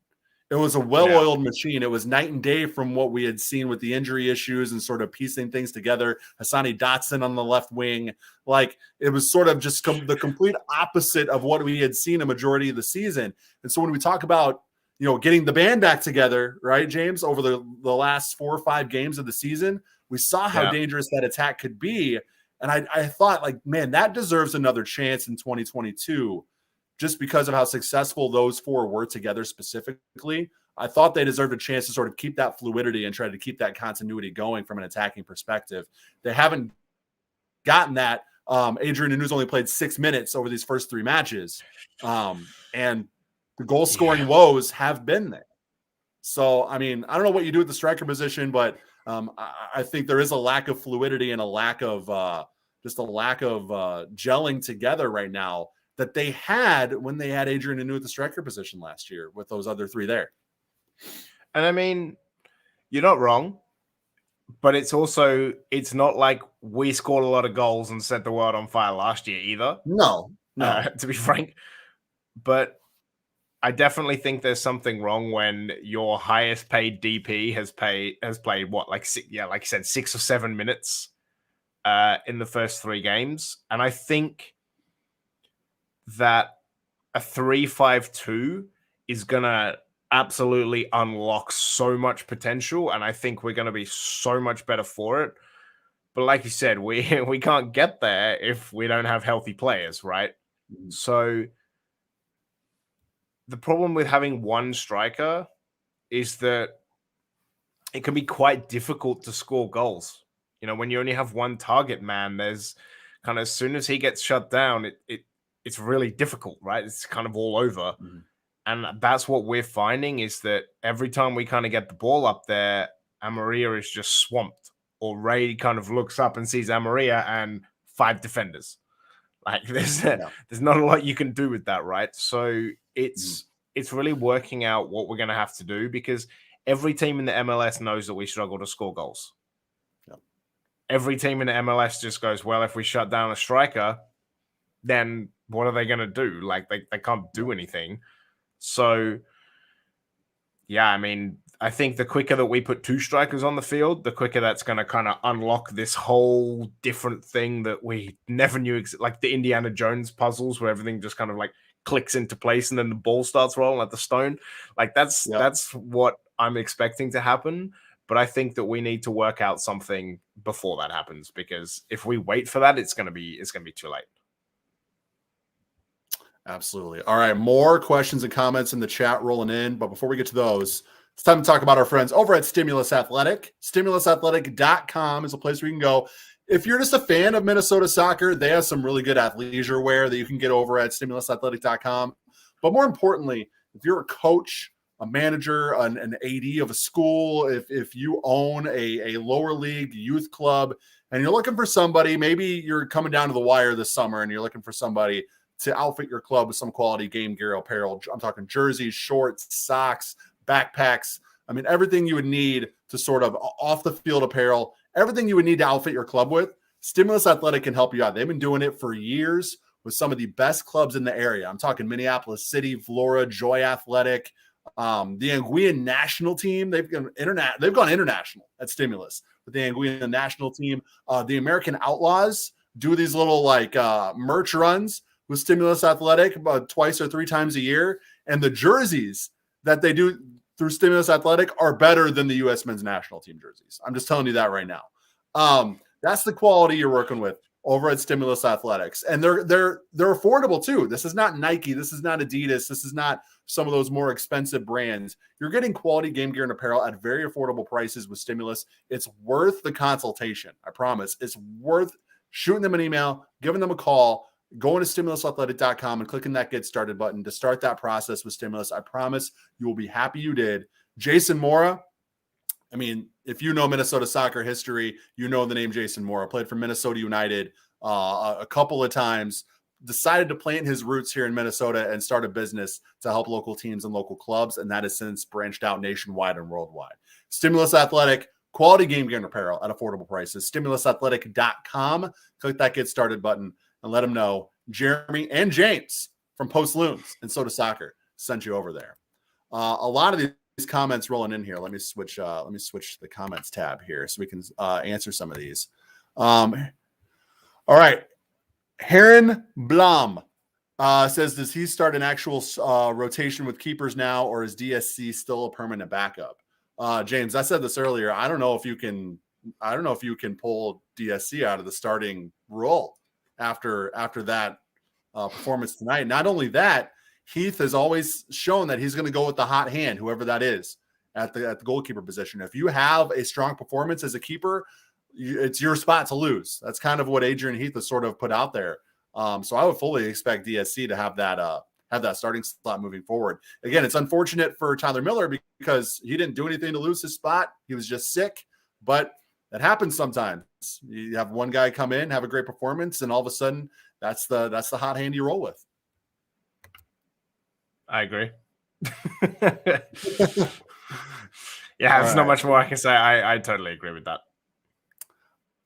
It was a well-oiled machine. It was night and day from what we had seen with the injury issues and sort of piecing things together. Hassani Dotson on the left wing. It was sort of just the complete opposite of what we had seen a majority of the season. And so when we talk about, getting the band back together, right, James, over the last 4 or 5 games of the season, we saw how dangerous that attack could be. And I thought, man, that deserves another chance in 2022. Just because of how successful those 4 were together specifically, I thought they deserved a chance to sort of keep that fluidity and try to keep that continuity going from an attacking perspective. They haven't gotten that. Adrien Hunou's only played 6 minutes over these first 3 matches. And the goal-scoring woes have been there. So, I mean, I don't know what you do at the striker position, but I think there is a lack of fluidity and a lack of gelling together right now that they had when they had Adrien Hunou at the striker position last year with those other 3 there. And I mean, you're not wrong, but it's not like we scored a lot of goals and set the world on fire last year either. No. To be frank. But I definitely think there's something wrong when your highest paid DP has played what, like like I said, 6 or 7 minutes in the first 3 games, and I think that a 3-5-2 is gonna absolutely unlock so much potential, and I think we're gonna be so much better for it. But like you said, we can't get there if we don't have healthy players, right? Mhm. So the problem with having one striker is that it can be quite difficult to score goals. You know, when you only have one target man, there's kind of, as soon as he gets shut down, it's really difficult, right? It's kind of all over. Mhm. And that's what we're finding, is that every time we kind of get the ball up there, Amarilla is just swamped. Or Ray kind of looks up and sees Amarilla and 5 defenders. Like Yeah. there's not a lot you can do with that, right? So Mhm. it's really working out what we're going to have to do, because every team in the MLS knows that we struggle to score goals. Yep. Every team in the MLS just goes, well, if we shut down a striker, then what are they going to do? Like they can't do anything. So yeah, I mean, I think the quicker that we put 2 strikers on the field, the quicker that's going to kind of unlock this whole different thing that we never knew, like the Indiana Jones puzzles, where everything just kind of like clicks into place and then the ball starts rolling like the stone. Like Yep. that's what I'm expecting to happen. But I think that we need to work out something before that happens, because if we wait for that, it's gonna be too late. Absolutely. All right. More questions and comments in the chat rolling in. But before we get to those, it's time to talk about our friends over at Stimulus Athletic. StimulusAthletic.com is a place where you can go. If you're just a fan of Minnesota soccer, they have some really good athleisure wear that you can get over at StimulusAthletic.com. But more importantly, if you're a coach, a manager, an AD of a school, if you own a lower league youth club and you're looking for somebody, maybe you're coming down to the wire this summer and you're looking for somebody to outfit your club with some quality game gear apparel. I'm talking jerseys, shorts, socks, backpacks. I mean, everything you would need to sort of off the field apparel, everything you would need to outfit your club with. Stimulus Athletic can help you out. They've been doing it for years with some of the best clubs in the area. I'm talking Minneapolis City, Flora, Joy Athletic, the Anguilla national team. They've gone international at Stimulus with the Anguilla national team. The American Outlaws do these little like merch runs with Stimulus Athletic about 2 or 3 times a year. And the jerseys that they do through Stimulus Athletic are better than the U.S. men's national team jerseys. I'm just telling you that right now. That's the quality you're working with over at Stimulus Athletics. And they're affordable too. This is not Nike. This is not Adidas. This is not some of those more expensive brands. You're getting quality game gear and apparel at very affordable prices with Stimulus. It's worth the consultation. I promise. It's worth shooting them an email, giving them a call, going to StimulusAthletic.com and clicking that Get Started button to start that process with Stimulus. I promise you will be happy you did. Jason Mora, I mean, if you know Minnesota soccer history, you know the name Jason Mora. Played for Minnesota United a couple of times, decided to plant his roots here in Minnesota and start a business to help local teams and local clubs, and that has since branched out nationwide and worldwide. Stimulus Athletic, quality game gear and apparel at affordable prices. StimulusAthletic.com. Click that Get Started button and let them know Jeremy and James from Post Loons and Soda Soccer sent you over there. A lot of these comments rolling in here. Let me switch the comments tab here so we can answer some of these. All right. Heron Blom says, does he start an actual rotation with keepers now, or is DSC still a permanent backup? James, I said this earlier. I don't know if you can pull DSC out of the starting role after that performance tonight. Not only that, Heath has always shown that he's going to go with the hot hand, whoever that is at the goalkeeper position. If you have a strong performance as a keeper, it's your spot to lose. That's kind of what Adrian Heath has sort of put out there. So I would fully expect DSC to have that starting slot moving forward. Again, it's unfortunate for Tyler Miller because he didn't do anything to lose his spot. He was just sick, but that happens sometimes. You have one guy come in, have a great performance, and all of a sudden that's the hot hand you roll with. I agree. Yeah, there's not much more I can say. I totally agree with that.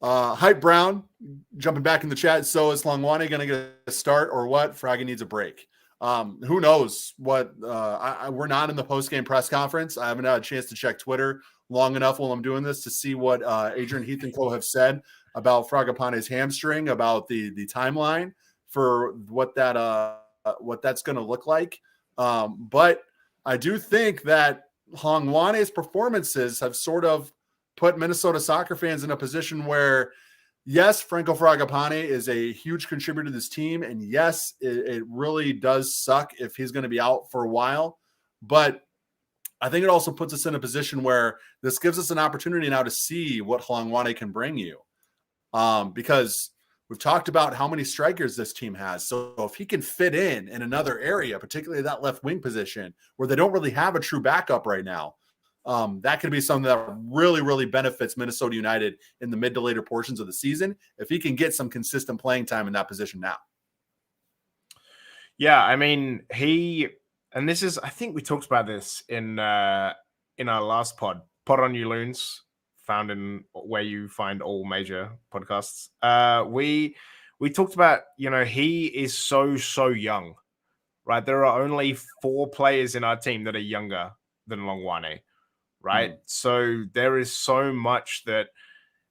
Hype Brown jumping back in the chat. So is Longwane going to get a start or what? Fraga needs a break. Who knows what? We're not in the post-game press conference. I haven't had a chance to check Twitter long enough while I'm doing this to see what Adrian Heath and co have said about Fragapane's hamstring, about the timeline for what that's going to look like. But I do think that Hlongwane's performances have sort of put Minnesota soccer fans in a position where, yes, Franco Fragapane is a huge contributor to this team. And yes, it really does suck if he's going to be out for a while. But I think it also puts us in a position where this gives us an opportunity now to see what Hlongwane can bring you. Because we've talked about how many strikers this team has. So if he can fit in another area, particularly that left wing position where they don't really have a true backup right now, that could be something that really, really benefits Minnesota United in the mid to later portions of the season if he can get some consistent playing time in that position now. Yeah, I mean, and this is, I think we talked about this in our last pod on you Loons, found in where you find all major podcasts. We talked about, he is so young, right? There are only 4 players in our team that are younger than Hlongwane. Right. So there is so much that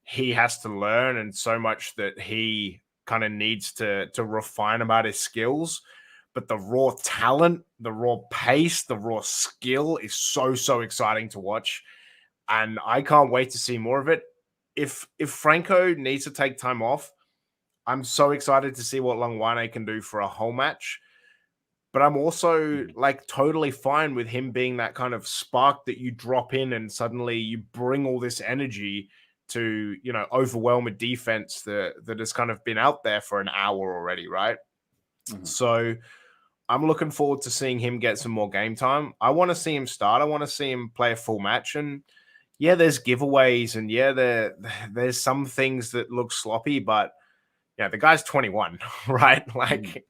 he has to learn and so much that he kind of needs to refine about his skills. But the raw talent, the raw pace, the raw skill is so exciting to watch. And I can't wait to see more of it. If Franco needs to take time off, I'm so excited to see what Hlongwane can do for a whole match. But I'm also totally fine with him being that kind of spark that you drop in and suddenly you bring all this energy to, overwhelm a defense that has kind of been out there for an hour already, right? Mm-hmm. So I'm looking forward to seeing him get some more game time. I want to see him start. I want to see him play a full match. And yeah, there's giveaways and yeah, there's some things that look sloppy, but yeah, the guy's 21, right?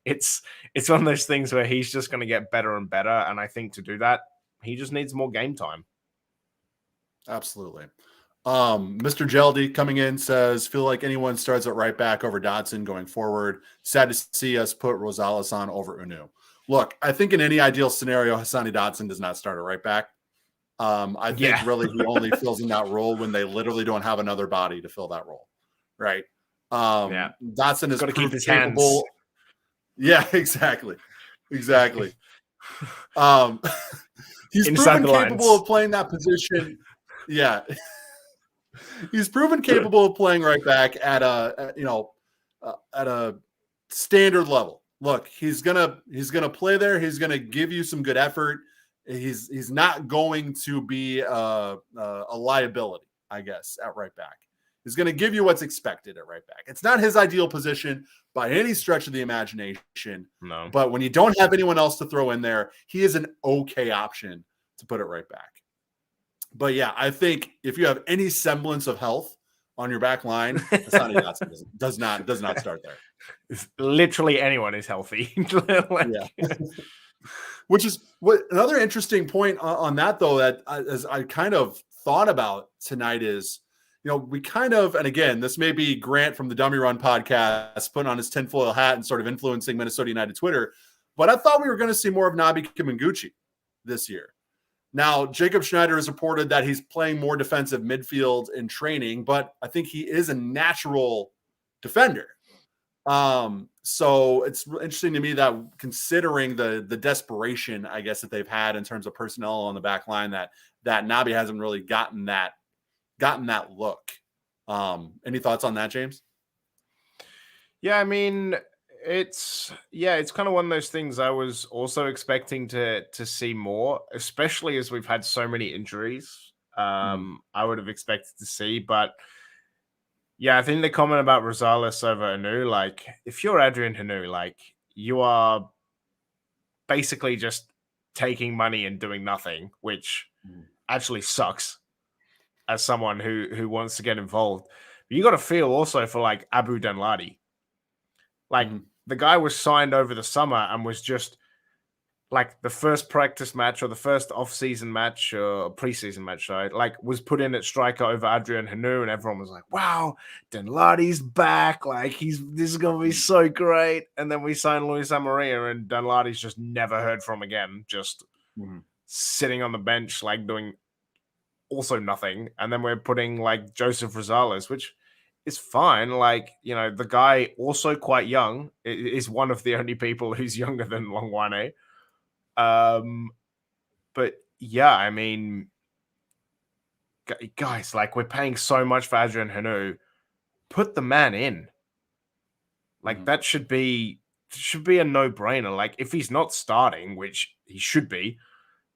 It's one of those things where he's just going to get better and better. And I think to do that, he just needs more game time. Absolutely. Mr. Geldy coming in says, feel like anyone starts at right back over Dotson going forward. Sad to see us put Rosales on over Unu. Look, I think in any ideal scenario, Hassani Dotson does not start at right back. I think really he only fills in that role when they literally don't have another body to fill that role. Right. Dotson is got to keep his capable. Hands. Yeah, exactly. He's Inside proven capable of playing that position. Yeah. He's proven capable of playing right back at a standard level. Look, he's gonna play there. He's gonna give you some good effort. He's not going to be a liability, I guess, at right back. He's going to give you what's expected at right back. It's not his ideal position by any stretch of the imagination. No. But when you don't have anyone else to throw in there, he is an okay option to put it right back. But yeah, I think if you have any semblance of health on your back line, Hassani Dotson does not start there. Literally anyone is healthy. Yeah. Which is what another interesting point on that, though, that as I kind of thought about tonight is, we kind of, and again, this may be Grant from the Dummy Run podcast putting on his tinfoil hat and sort of influencing Minnesota United Twitter, but I thought we were going to see more of Nabi Kiminguchi this year. Now, Jacob Schneider has reported that he's playing more defensive midfield in training, but I think he is a natural defender. So it's interesting to me that considering the desperation, I guess, that they've had in terms of personnel on the back line, that Nabi hasn't really gotten that look. Any thoughts on that, James? Yeah, I mean, it's kind of one of those things I was also expecting to see more, especially as we've had so many injuries. I would have expected to see, but yeah, I think the comment about Rosales over Anu, if you're Adrian Anu, you are basically just taking money and doing nothing, which actually sucks as someone who wants to get involved. But you got to feel also for Abu Danladi. The guy was signed over the summer and was just like the first practice match or the first off-season match or preseason match, sorry, like was put in at striker over Adrian Hanu, and everyone was like, "Wow, Dunladi's back! Like this is gonna be so great." And then we signed Luis Amarilla, and Dunladi's just never heard from again, just sitting on the bench, like doing also nothing. And then we're putting like Joseph Rosales, which is fine. Like, you know, the guy also quite young is one of the only people who's younger than Longwane. But yeah, I mean, guys, like we're paying so much for Adrian Hanu. Put the man in. Like that should be a no-brainer. Like if he's not starting, which he should be,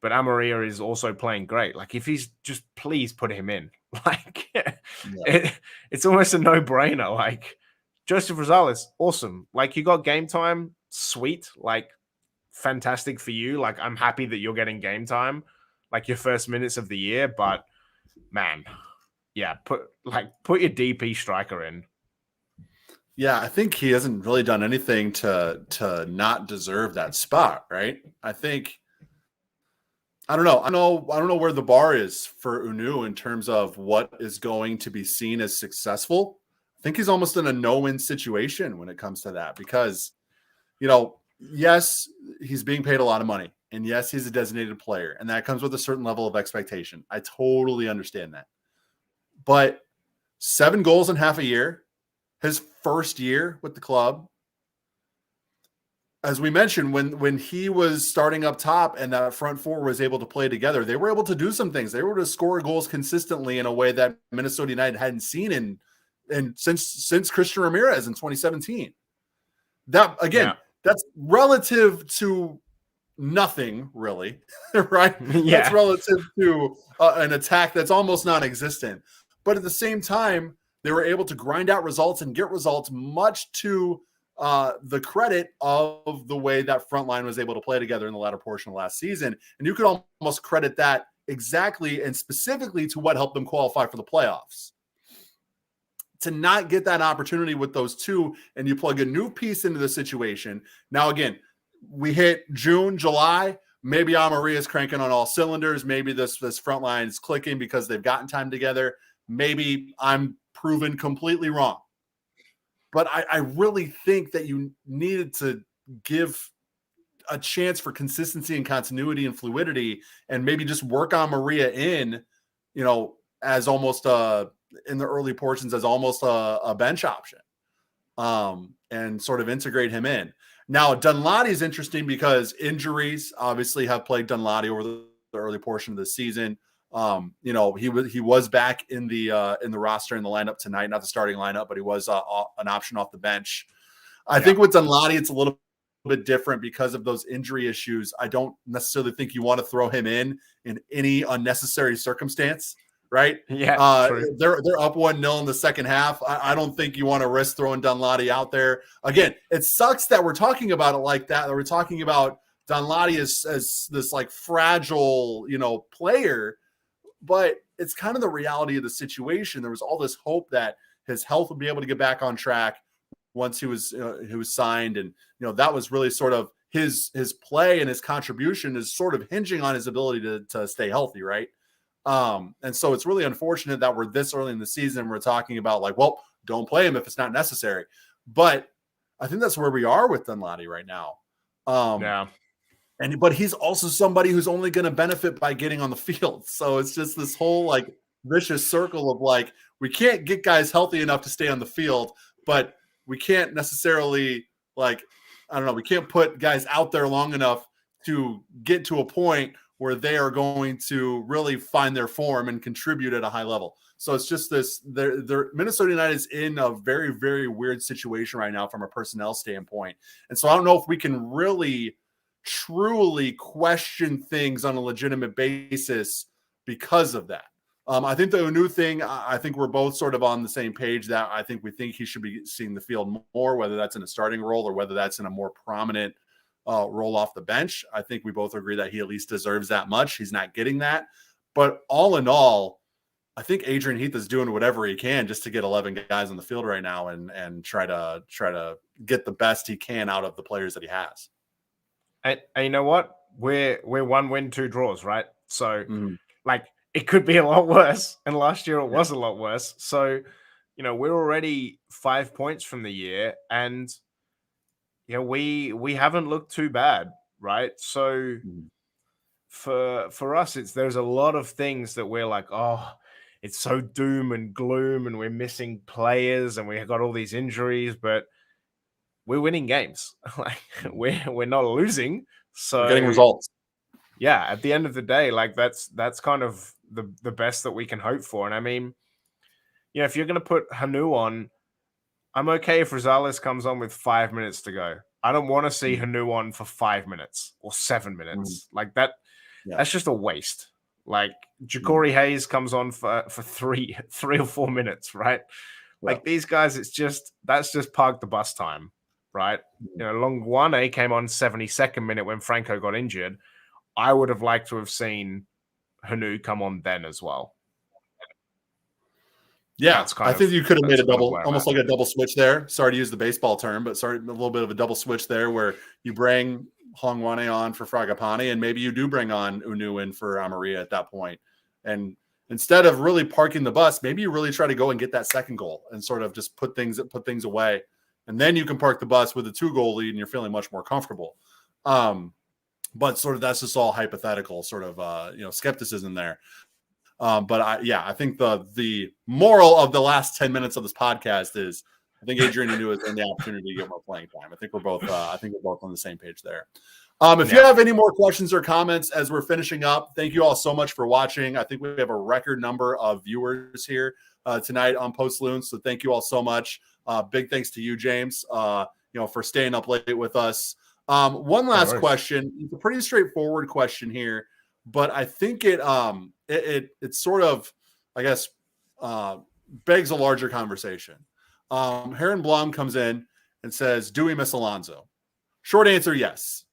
but Amarilla is also playing great. Like if he's just please put him in. Like it's almost a no-brainer. Like Joseph Rosales, awesome. Like you got game time, sweet. Like fantastic for you. Like I'm happy that you're getting game time, like your first minutes of the year. But man, yeah, put your DP striker in. Yeah, I think he hasn't really done anything to not deserve that spot, right? I think I don't know. I don't know where the bar is for Unu in terms of what is going to be seen as successful. I think he's almost in a no-win situation when it comes to that because, you know, yes, he's being paid a lot of money. And yes, he's a designated player. And that comes with a certain level of expectation. I totally understand that. But 7 goals in half a year, his first year with the club. As we mentioned, when he was starting up top and that front four was able to play together, they were able to do some things. They were able to score goals consistently in a way that Minnesota United hadn't seen in since Christian Ramirez in 2017. That again, that's relative to nothing, really, right? Yeah. That's relative to an attack that's almost non-existent. But at the same time, they were able to grind out results and get results, much to the credit of the way that front line was able to play together in the latter portion of last season. And you could almost credit that exactly and specifically to what helped them qualify for the playoffs. To not get that opportunity with those two, and you plug a new piece into the situation. Now, again, we hit June, July. Maybe Amarilla is cranking on all cylinders. Maybe this front line is clicking because they've gotten time together. Maybe I'm proven completely wrong. But I really think that you needed to give a chance for consistency and continuity and fluidity, and maybe just work on Maria in, you know, as almost in the early portions as almost a bench option, and sort of integrate him in. Now, Dunladi is interesting because injuries obviously have plagued Dunladi over the early portion of the season. You know, he was back in the roster in the lineup tonight, not the starting lineup, but he was an option off the bench. I think with Dunladi, it's a little bit different because of those injury issues. I don't necessarily think you want to throw him in any unnecessary circumstance, right? Yeah, they're up 1-0 in the second half. I don't think you want to risk throwing Dunladi out there. Again, it sucks that we're talking about it like that we're talking about Dunladi as this like fragile, you know, player. But it's kind of the reality of the situation. There was all this hope that his health would be able to get back on track once he was signed, and you know that was really sort of his play and his contribution is sort of hinging on his ability to stay healthy, right? And so it's really unfortunate that we're this early in the season. We're talking about like, well, don't play him if it's not necessary. But I think that's where we are with Dunladi right now. But he's also somebody who's only going to benefit by getting on the field. So it's just this whole like vicious circle of like, we can't get guys healthy enough to stay on the field, but we can't necessarily like, I don't know, we can't put guys out there long enough to get to a point where they are going to really find their form and contribute at a high level. So it's just this, Minnesota United is in a very, very weird situation right now from a personnel standpoint. And so I don't know if we can really truly question things on a legitimate basis because of that. I think the new thing, I think we're both sort of on the same page that I think we think he should be seeing the field more, whether that's in a starting role or whether that's in a more prominent role off the bench. I think we both agree that he at least deserves that much. He's not getting that. But all in all, I think Adrian Heath is doing whatever he can just to get 11 guys on the field right now and try to get the best he can out of the players that he has. And you know what? we're 1 win, 2 draws, right? So Mhm. like it could be a lot worse. And last year it Yeah. was a lot worse. So, we're already 5 points from the year, and we haven't looked too bad, right? So Mhm. for us, there's a lot of things that we're like, oh, it's so doom and gloom, and we're missing players, and we got all these injuries, but we're winning games. Like Mhm. we're not losing. We're getting So results. yeah, at the end of the day, like that's kind of the best that we can hope for. And I mean, if you're gonna put Hanu on, I'm okay if Rosales comes on with 5 minutes to go. I don't want to see Mhm. Hanu on for 5 minutes or seven Mhm. minutes. Like that, Yeah. that's just a waste. Like Mhm. Ja'Cory Hayes comes on for three or 4 minutes, right? Yeah. Like these guys, that's just park the bus time, right? Mhm. Longwane came on 72nd minute when Franco got injured. I would have liked to have seen Hanu come on then as well. Yeah, I think you could have made that's a kind of double, where I'm almost at. like a double switch there. Sorry to use the baseball term, but sorry, a little bit of a double switch there where you bring Hongwane on for Fragapane, and maybe you do bring on Unu in for Amarilla at that point. And instead of really parking the bus, maybe you really try to go and get that second goal and sort of just put things away. And then you can park the bus with a 2-goal lead and you're feeling much more comfortable. But sort of that's just all hypothetical, sort of skepticism there. But I think the moral of the last 10 minutes of this podcast is I think Adrian Anu has earned the opportunity to get more playing time. I think we're both on the same page there. If you have any more questions or comments as we're finishing up, thank you all so much for watching. I think we have a record number of viewers here tonight on Post Loons. So thank you all so much. Big thanks to you, James, for staying up late with us. One last question. It's a pretty straightforward question here, but I think it sort of, I guess, begs a larger conversation. Heron Blum comes in and says, do we miss Alonso? Short answer, yes.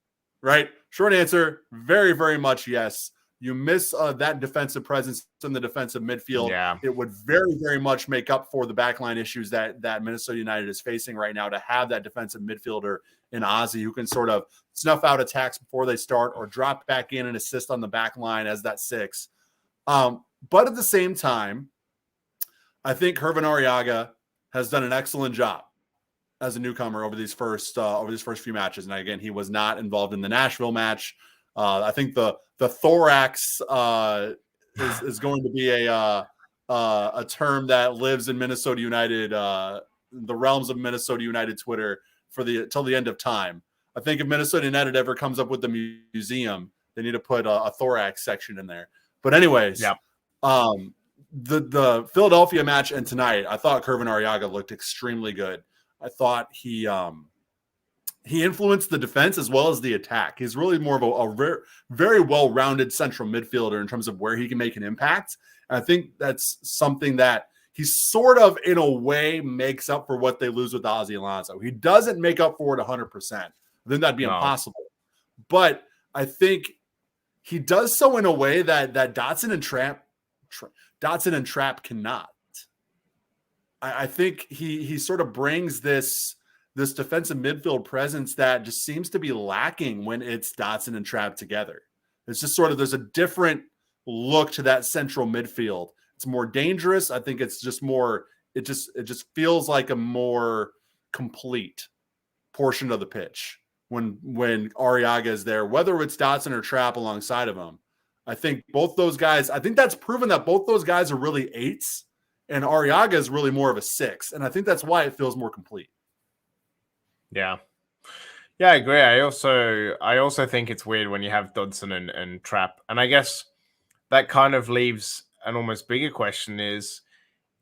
Right? Short answer, very, very much yes. You miss that defensive presence in the defensive midfield. Yeah. It would very, very much make up for the backline issues that Minnesota United is facing right now to have that defensive midfielder in Ozzy who can sort of snuff out attacks before they start or drop back in and assist on the back line as that 6. But at the same time, I think Hervin Arriaga has done an excellent job as a newcomer over these first few matches. And again, he was not involved in the Nashville match. I think the thorax is going to be a term that lives in Minnesota United, the realms of Minnesota United Twitter till the end of time. I think if Minnesota United ever comes up with the museum, they need to put a thorax section in there. But anyways, the Philadelphia match and tonight, I thought Hervin Arriaga looked extremely good. I thought he influenced the defense as well as the attack. He's really more of a very, very well-rounded central midfielder in terms of where he can make an impact. And I think that's something that he sort of, in a way, makes up for what they lose with Ozzy Alonso. He doesn't make up for it 100%. I think that'd be impossible. But I think he does so in a way that Dotson and Trapp cannot. I think he sort of brings this defensive midfield presence that just seems to be lacking when it's Dotson and Trapp together. It's just sort of, there's a different look to that central midfield. It's more dangerous. I think it's just more, it just feels like a more complete portion of the pitch when Arriaga is there, whether it's Dotson or Trapp alongside of him. I think both those guys, I think that's proven that both those guys are really 8s. And Arriaga is really more of a 6. And I think that's why it feels more complete. Yeah. Yeah, I agree. I also think it's weird when you have Dodson and Trapp. And I guess that kind of leaves an almost bigger question is,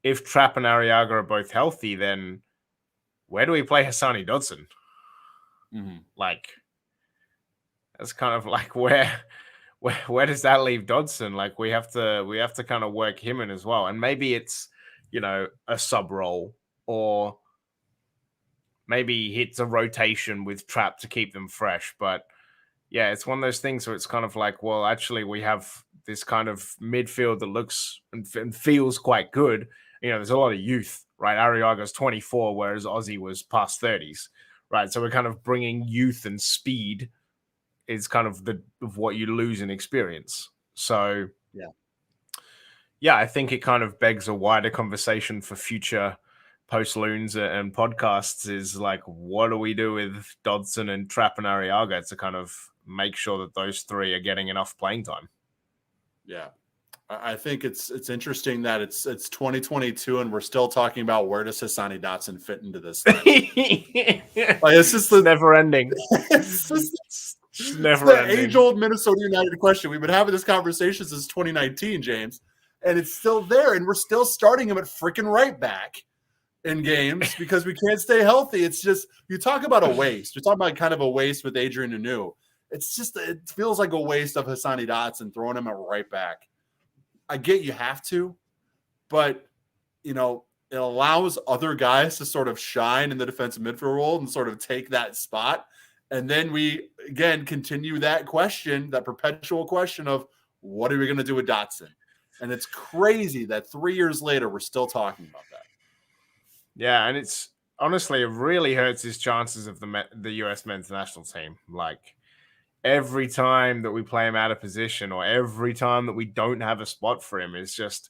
if Trapp and Arriaga are both healthy, then where do we play Hassani Dodson? Mm-hmm. Like, that's kind of like where does that leave Dodson? Like, we have to kind of work him in as well. And maybe it's, a sub role, or maybe it's a rotation with Trapp to keep them fresh. But yeah, it's one of those things where it's kind of like, well, actually we have this kind of midfield that looks and feels quite good. There's a lot of youth, right? Arriaga's 24, whereas Ozzy was past 30s, right? So we're kind of bringing youth and speed is kind of what you lose in experience. So yeah, I think it kind of begs a wider conversation for future post Loons and podcasts is like, what do we do with Dodson and Trapp and Arriaga to kind of make sure that those three are getting enough playing time? Yeah. I think it's interesting that it's 2022 and we're still talking about where does Hassani Dotson fit into this thing. Like, it's just never ending. It's never the ending. age-old Minnesota United question. We've been having this conversation since 2019, James, and it's still there, and we're still starting him at freaking right back in games because we can't stay healthy. It's just, you talk about a waste. You're talking about kind of a waste with Adrian Nanu. It's just, it feels like a waste of Hassani Dotson throwing him at right back. I get you have to, but, you know, it allows other guys to sort of shine in the defensive midfield role and sort of take that spot. And then we, again, continue that question, that perpetual question of what are we going to do with Dotson? And it's crazy that 3 years later, we're still talking about that. Yeah, and it's honestly, it really hurts his chances of the U.S. men's national team. Like, every time that we play him out of position or every time that we don't have a spot for him is just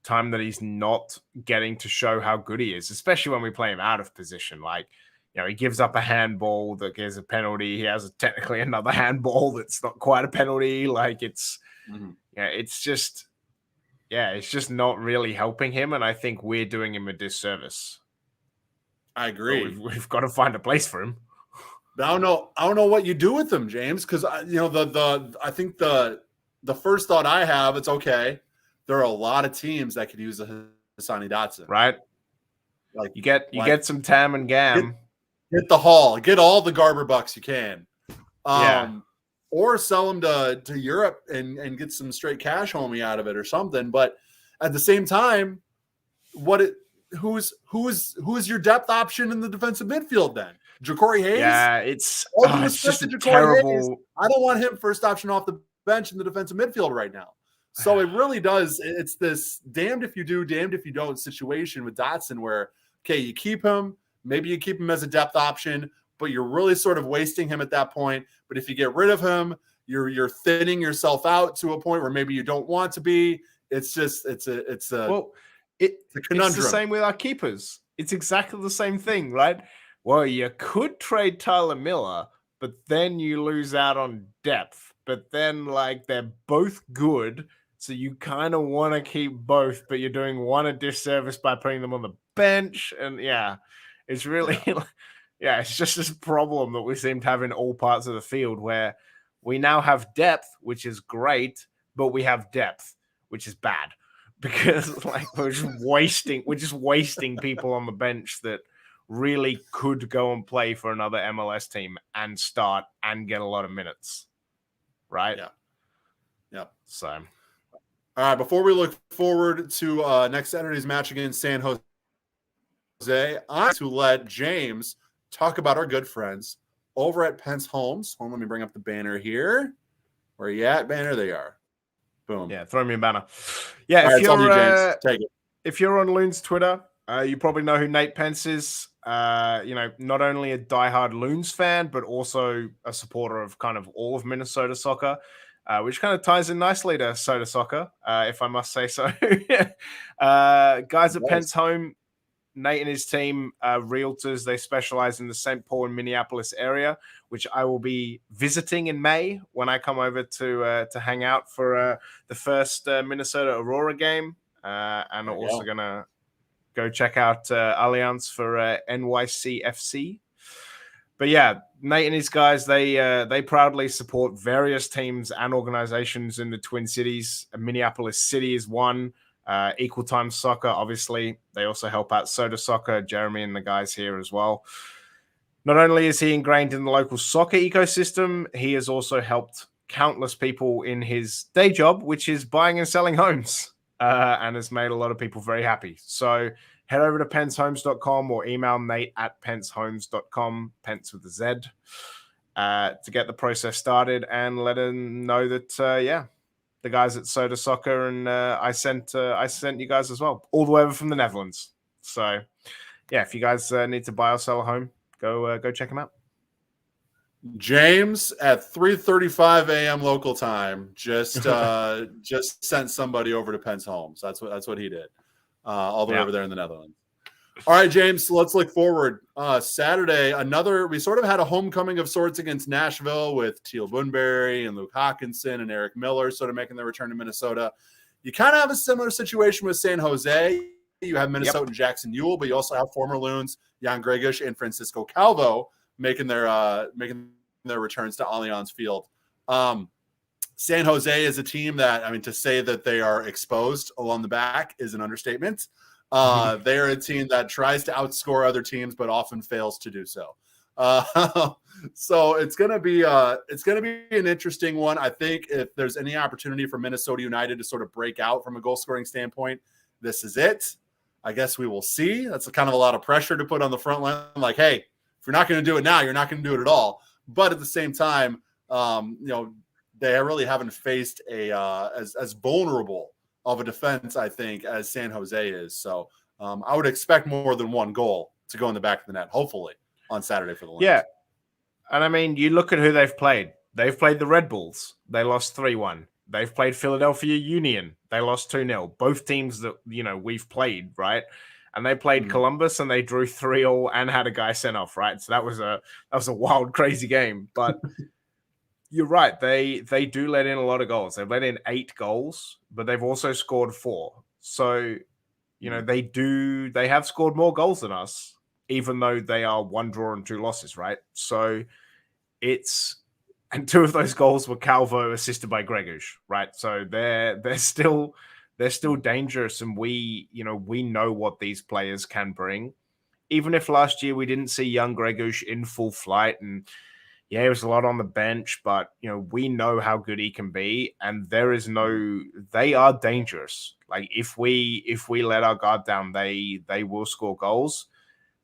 time that he's not getting to show how good he is, especially when we play him out of position. Like, you know, he gives up a handball that gives a penalty. He has technically another handball that's not quite a penalty. Like, it's, it's just not really helping him. And I think we're doing him a disservice. I agree. We've got to find a place for him. I don't know what you do with them, James, because I think the first thought I have, it's okay. There are a lot of teams that could use a Hassani Dotson, right? Like you get some Tam and Gam, get the haul, get all the Garber bucks you can, or sell them to Europe and get some straight cash homie out of it or something. But at the same time, who's your depth option in the defensive midfield then? Ja'Cory Hayes? Yeah, it's just terrible. Hayes, I don't want him first option off the bench in the defensive midfield right now. So it really does. It's this damned if you do, damned if you don't situation with Dotson where, okay, you keep him, maybe you keep him as a depth option, but you're really sort of wasting him at that point. But if you get rid of him, you're thinning yourself out to a point where maybe you don't want to be. It's just it's a conundrum. It's the same with our keepers. It's exactly the same thing, right? Well, you could trade Tyler Miller, but then you lose out on depth. But then, like, they're both good, so you kind of want to keep both, but you're doing one a disservice by putting them on the bench. And it's really, it's just this problem that we seem to have in all parts of the field where we now have depth, which is great, but we have depth, which is bad because we're just wasting people on the bench that really could go and play for another MLS team and start and get a lot of minutes. Right? Yeah. So, all right, before we look forward to next Saturday's match against San Jose, I'm to let James talk about our good friends over at Pentz Homes. Let me bring up the banner here. Where are you at, banner? There you are. Boom. Yeah, throw me a banner. Yeah, if you're James, take it. If you're on Loons Twitter, you probably know who Nate Pentz is. Not only a diehard Loons fan, but also a supporter of kind of all of Minnesota soccer, which kind of ties in nicely to Soda soccer, if I must say so. Guys at Pentz Home, Nate and his team, realtors, they specialize in the St. Paul and Minneapolis area, which I will be visiting in May when I come over to hang out for the first Minnesota Aurora game. And I'm also going to go check out Allianz for NYCFC. But yeah, Nate and his guys, they proudly support various teams and organizations in the Twin Cities. Minneapolis City is one. Equal Time Soccer, obviously. They also help out Soda Soccer, Jeremy and the guys here as well. Not only is he ingrained in the local soccer ecosystem, he has also helped countless people in his day job, which is buying and selling homes. And has made a lot of people very happy. So head over to pentzhomes.com or email Nate at pentzhomes.com, Pentz with a Z, to get the process started and let him know that, the guys at Soda Soccer and I sent you guys as well, all the way over from the Netherlands. So, yeah, if you guys need to buy or sell a home, go check them out. James at 3:35 a.m. local time just sent somebody over to Pentz Homes. That's what he did, all the way over there in the Netherlands. All right, James. So let's look forward. Saturday, we sort of had a homecoming of sorts against Nashville with Teal Bunbury and Luke Hawkinson and Eric Miller sort of making their return to Minnesota. You kind of have a similar situation with San Jose. You have Minnesota and Jackson Ewell, but you also have former Loons Jan Gregush and Francisco Calvo making their returns to Allianz Field. San Jose is a team that, I mean, to say that they are exposed along the back is an understatement. They are a team that tries to outscore other teams, but often fails to do so. So it's gonna be an interesting one. I think if there's any opportunity for Minnesota United to sort of break out from a goal scoring standpoint, this is it. I guess we will see. That's kind of a lot of pressure to put on the front line. Like, hey, if you're not going to do it now, you're not going to do it at all. But at the same time, they really haven't faced as vulnerable of a defense, I think, as San Jose is. So I would expect more than one goal to go in the back of the net, hopefully, on Saturday for the Lions. Yeah. And I mean, you look at who they've played. They've played the Red Bulls. They lost 3-1. They've played Philadelphia Union. They lost 2-0. Both teams that, we've played, right? And they played Columbus and they drew 3-3 and had a guy sent off, right? So that was a wild, crazy game. But you're right. They do let in a lot of goals. They've let in 8 goals, but they've also scored 4. So, they have scored more goals than us, even though they are 1 draw and 2 losses, right? So and 2 of those goals were Calvo assisted by Gregush, right? So they're still dangerous, and we know what these players can bring. Even if last year we didn't see young Gregush in full flight, and it was a lot on the bench, but we know how good he can be, and they are dangerous. Like if we let our guard down, they will score goals.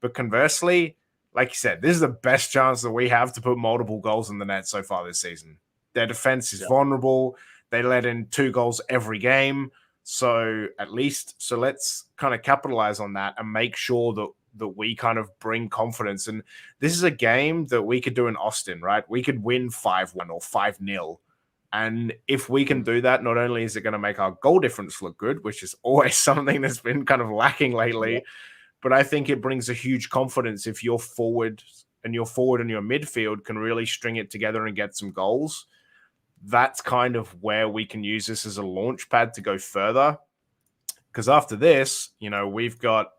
But conversely, like you said, this is the best chance that we have to put multiple goals in the net so far this season. Their defense is vulnerable. They let in 2 goals every game. So let's kind of capitalize on that and make sure that we kind of bring confidence. And this is a game that we could do in Austin, right? We could win 5-1 or 5-0. And if we can do that, not only is it going to make our goal difference look good, which is always something that's been kind of lacking lately, but I think it brings a huge confidence if your forward and your midfield can really string it together and get some goals. That's kind of where we can use this as a launch pad to go further. Because after this, we've got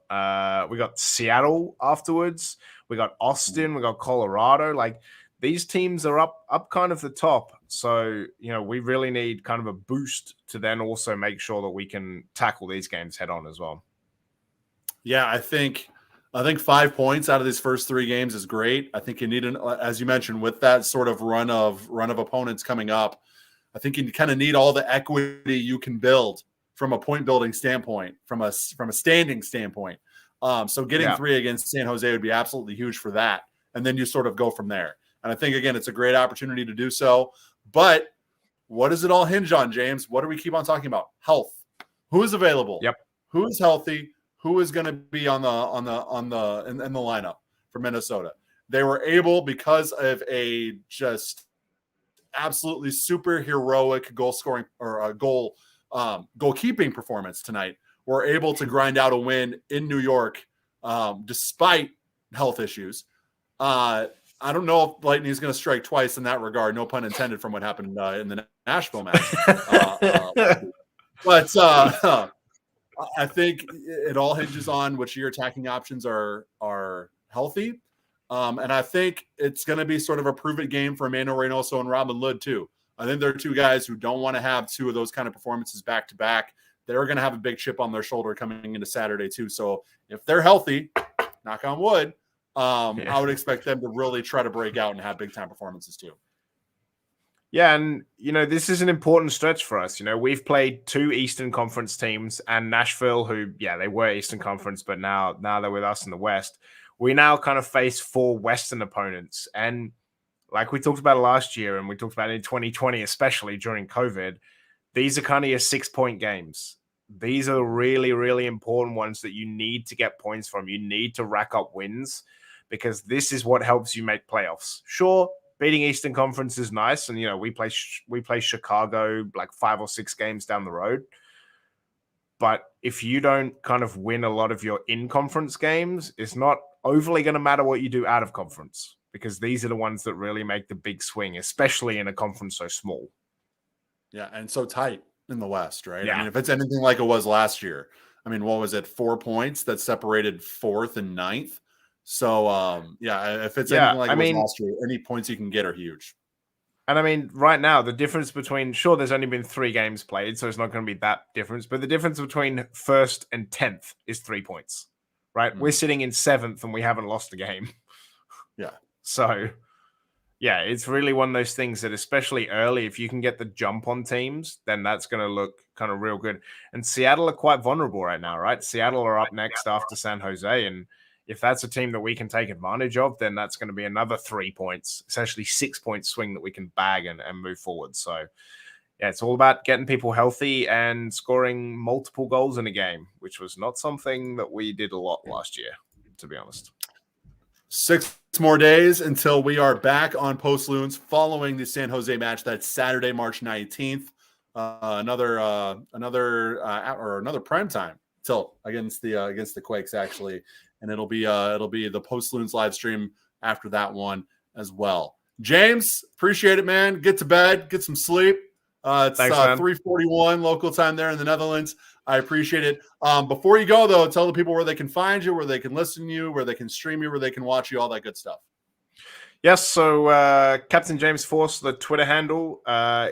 Seattle afterwards. We got Austin. We got Colorado. Like these teams are up kind of the top. So, we really need kind of a boost to then also make sure that we can tackle these games head on as well. Yeah, I think 5 points out of these first 3 games is great. I think you need as you mentioned, with that sort of run of opponents coming up, I think you kind of need all the equity you can build from a point building standpoint, from a standing standpoint. So getting 3 against San Jose would be absolutely huge for that. And then you sort of go from there. And I think, again, it's a great opportunity to do so. But what does it all hinge on, James? What do we keep on talking about? Health. Who is available? Yep. Who is healthy? Who is going to be in the lineup for Minnesota? They were able, because of a just absolutely super heroic goal-scoring or a goalkeeping performance tonight, were able to grind out a win in New York despite health issues. I don't know if Lightning is going to strike twice in that regard. No pun intended from what happened in the Nashville match. But I think it all hinges on which your attacking options are healthy. And I think it's going to be sort of a prove-it game for Emmanuel Reynoso and Robin Lod, too. I think they're 2 guys who don't want to have 2 of those kind of performances back-to-back. They're going to have a big chip on their shoulder coming into Saturday, too. So if they're healthy, knock on wood, I would expect them to really try to break out and have big-time performances, too. Yeah, and, this is an important stretch for us. We've played 2 Eastern Conference teams and Nashville, who, they were Eastern Conference, but now they're with us in the West. We now kind of face 4 Western opponents. And like we talked about last year, and we talked about in 2020, especially during COVID, these are kind of your 6-point games. These are really, really important ones that you need to get points from. You need to rack up wins because this is what helps you make playoffs. Sure, beating Eastern Conference is nice. And, we play Chicago like 5 or 6 games down the road. But if you don't kind of win a lot of your in-conference games, it's not overly going to matter what you do out of conference, because these are the ones that really make the big swing, especially in a conference so small. Yeah, and so tight in the West, right? Yeah. I mean, if it's anything like it was last year, I mean, what was it, 4 points that separated 4th and 9th? So, if it's anything like it was last year, any points you can get are huge. And I mean, right now, the difference between, sure, there's only been 3 games played, so it's not going to be that difference, but the difference between 1st and 10th is 3 points, right? We're sitting in 7th and we haven't lost a game. Yeah. So, yeah, it's really one of those things that, especially early, if you can get the jump on teams, then that's going to look kind of real good. And Seattle are quite vulnerable right now, right? Seattle are up next after San Jose, and if that's a team that we can take advantage of, then that's going to be another 3 points, essentially 6-point swing that we can bag and move forward. So, yeah, it's all about getting people healthy and scoring multiple goals in a game, which was not something that we did a lot last year, to be honest. 6 more days until we are back on Post Loons following the San Jose match. That's Saturday, March 19th. Another prime time tilt against the Quakes, actually. And it'll be the Post Loons live stream after that one as well. James, appreciate it, man. Get to bed, get some sleep. It's 3:41 local time there in the Netherlands. I appreciate it. Before you go, though, tell the people where they can find you, where they can listen to you, where they can stream you, where they can watch you, all that good stuff. Yes, so Captain James Force, the Twitter handle,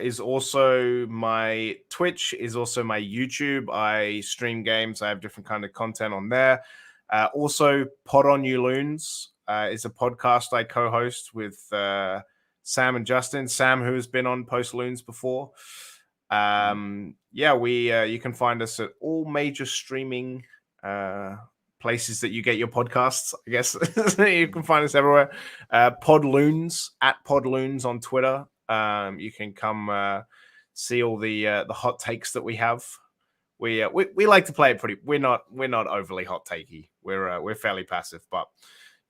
is also my Twitch, is also my YouTube. I stream games. I have different kind of content on there. Also, Pod on You Loons is a podcast I co-host with Sam and Justin. Sam, who has been on Post Loons before. You can find us at all major streaming places that you get your podcasts, I guess. You can find us everywhere. Pod Loons, at Pod Loons on Twitter. You can come see all the hot takes that we have. We like to play it pretty. We're not overly hot takey. We're fairly passive, but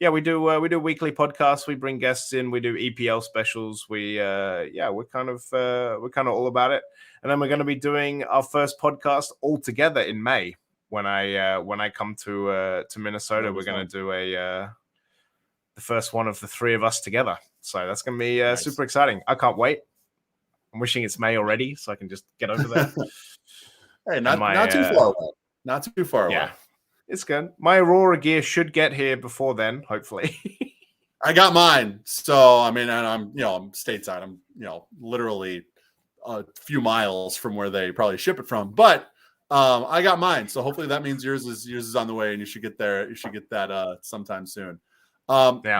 yeah, we do weekly podcasts. We bring guests in. We do EPL specials. We're kind of all about it. And then we're going to be doing our first podcast all together in May when I come to Minnesota. We're going to do the first one of the 3 of us together. So that's going to be nice. Super exciting. I can't wait. I'm wishing it's May already so I can just get over there. Hey, not too far away. Not too far away. It's good. My Aurora gear should get here before then, hopefully. I got mine. So, I mean, I'm stateside. I'm, literally a few miles from where they probably ship it from. But I got mine. So hopefully that means yours is on the way and you should get there. You should get that sometime soon.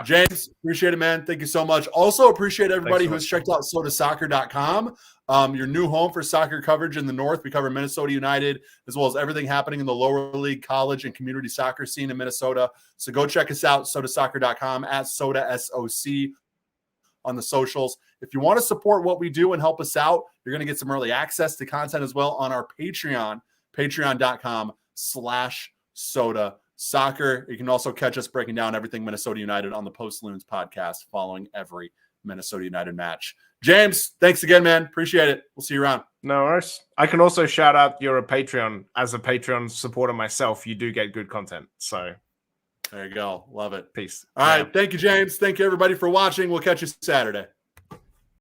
James, appreciate it, man. Thank you so much. Also appreciate everybody who's checked out sodasoccer.com. Your new home for soccer coverage in the North. We cover Minnesota United, as well as everything happening in the lower league, college, and community soccer scene in Minnesota. So go check us out, sodasoccer.com, at Soda SOC on the socials. If you want to support what we do and help us out, you're going to get some early access to content as well on our Patreon, patreon.com/Soda Soccer. You can also catch us breaking down everything Minnesota United on the Post Loons podcast following every Minnesota United match. James, thanks again, man. Appreciate it. We'll see you around. No worries. I can also shout out you're a Patreon. As a Patreon supporter myself, you do get good content. So there you go. Love it. Peace. All right. Thank you, James. Thank you, everybody, for watching. We'll catch you Saturday.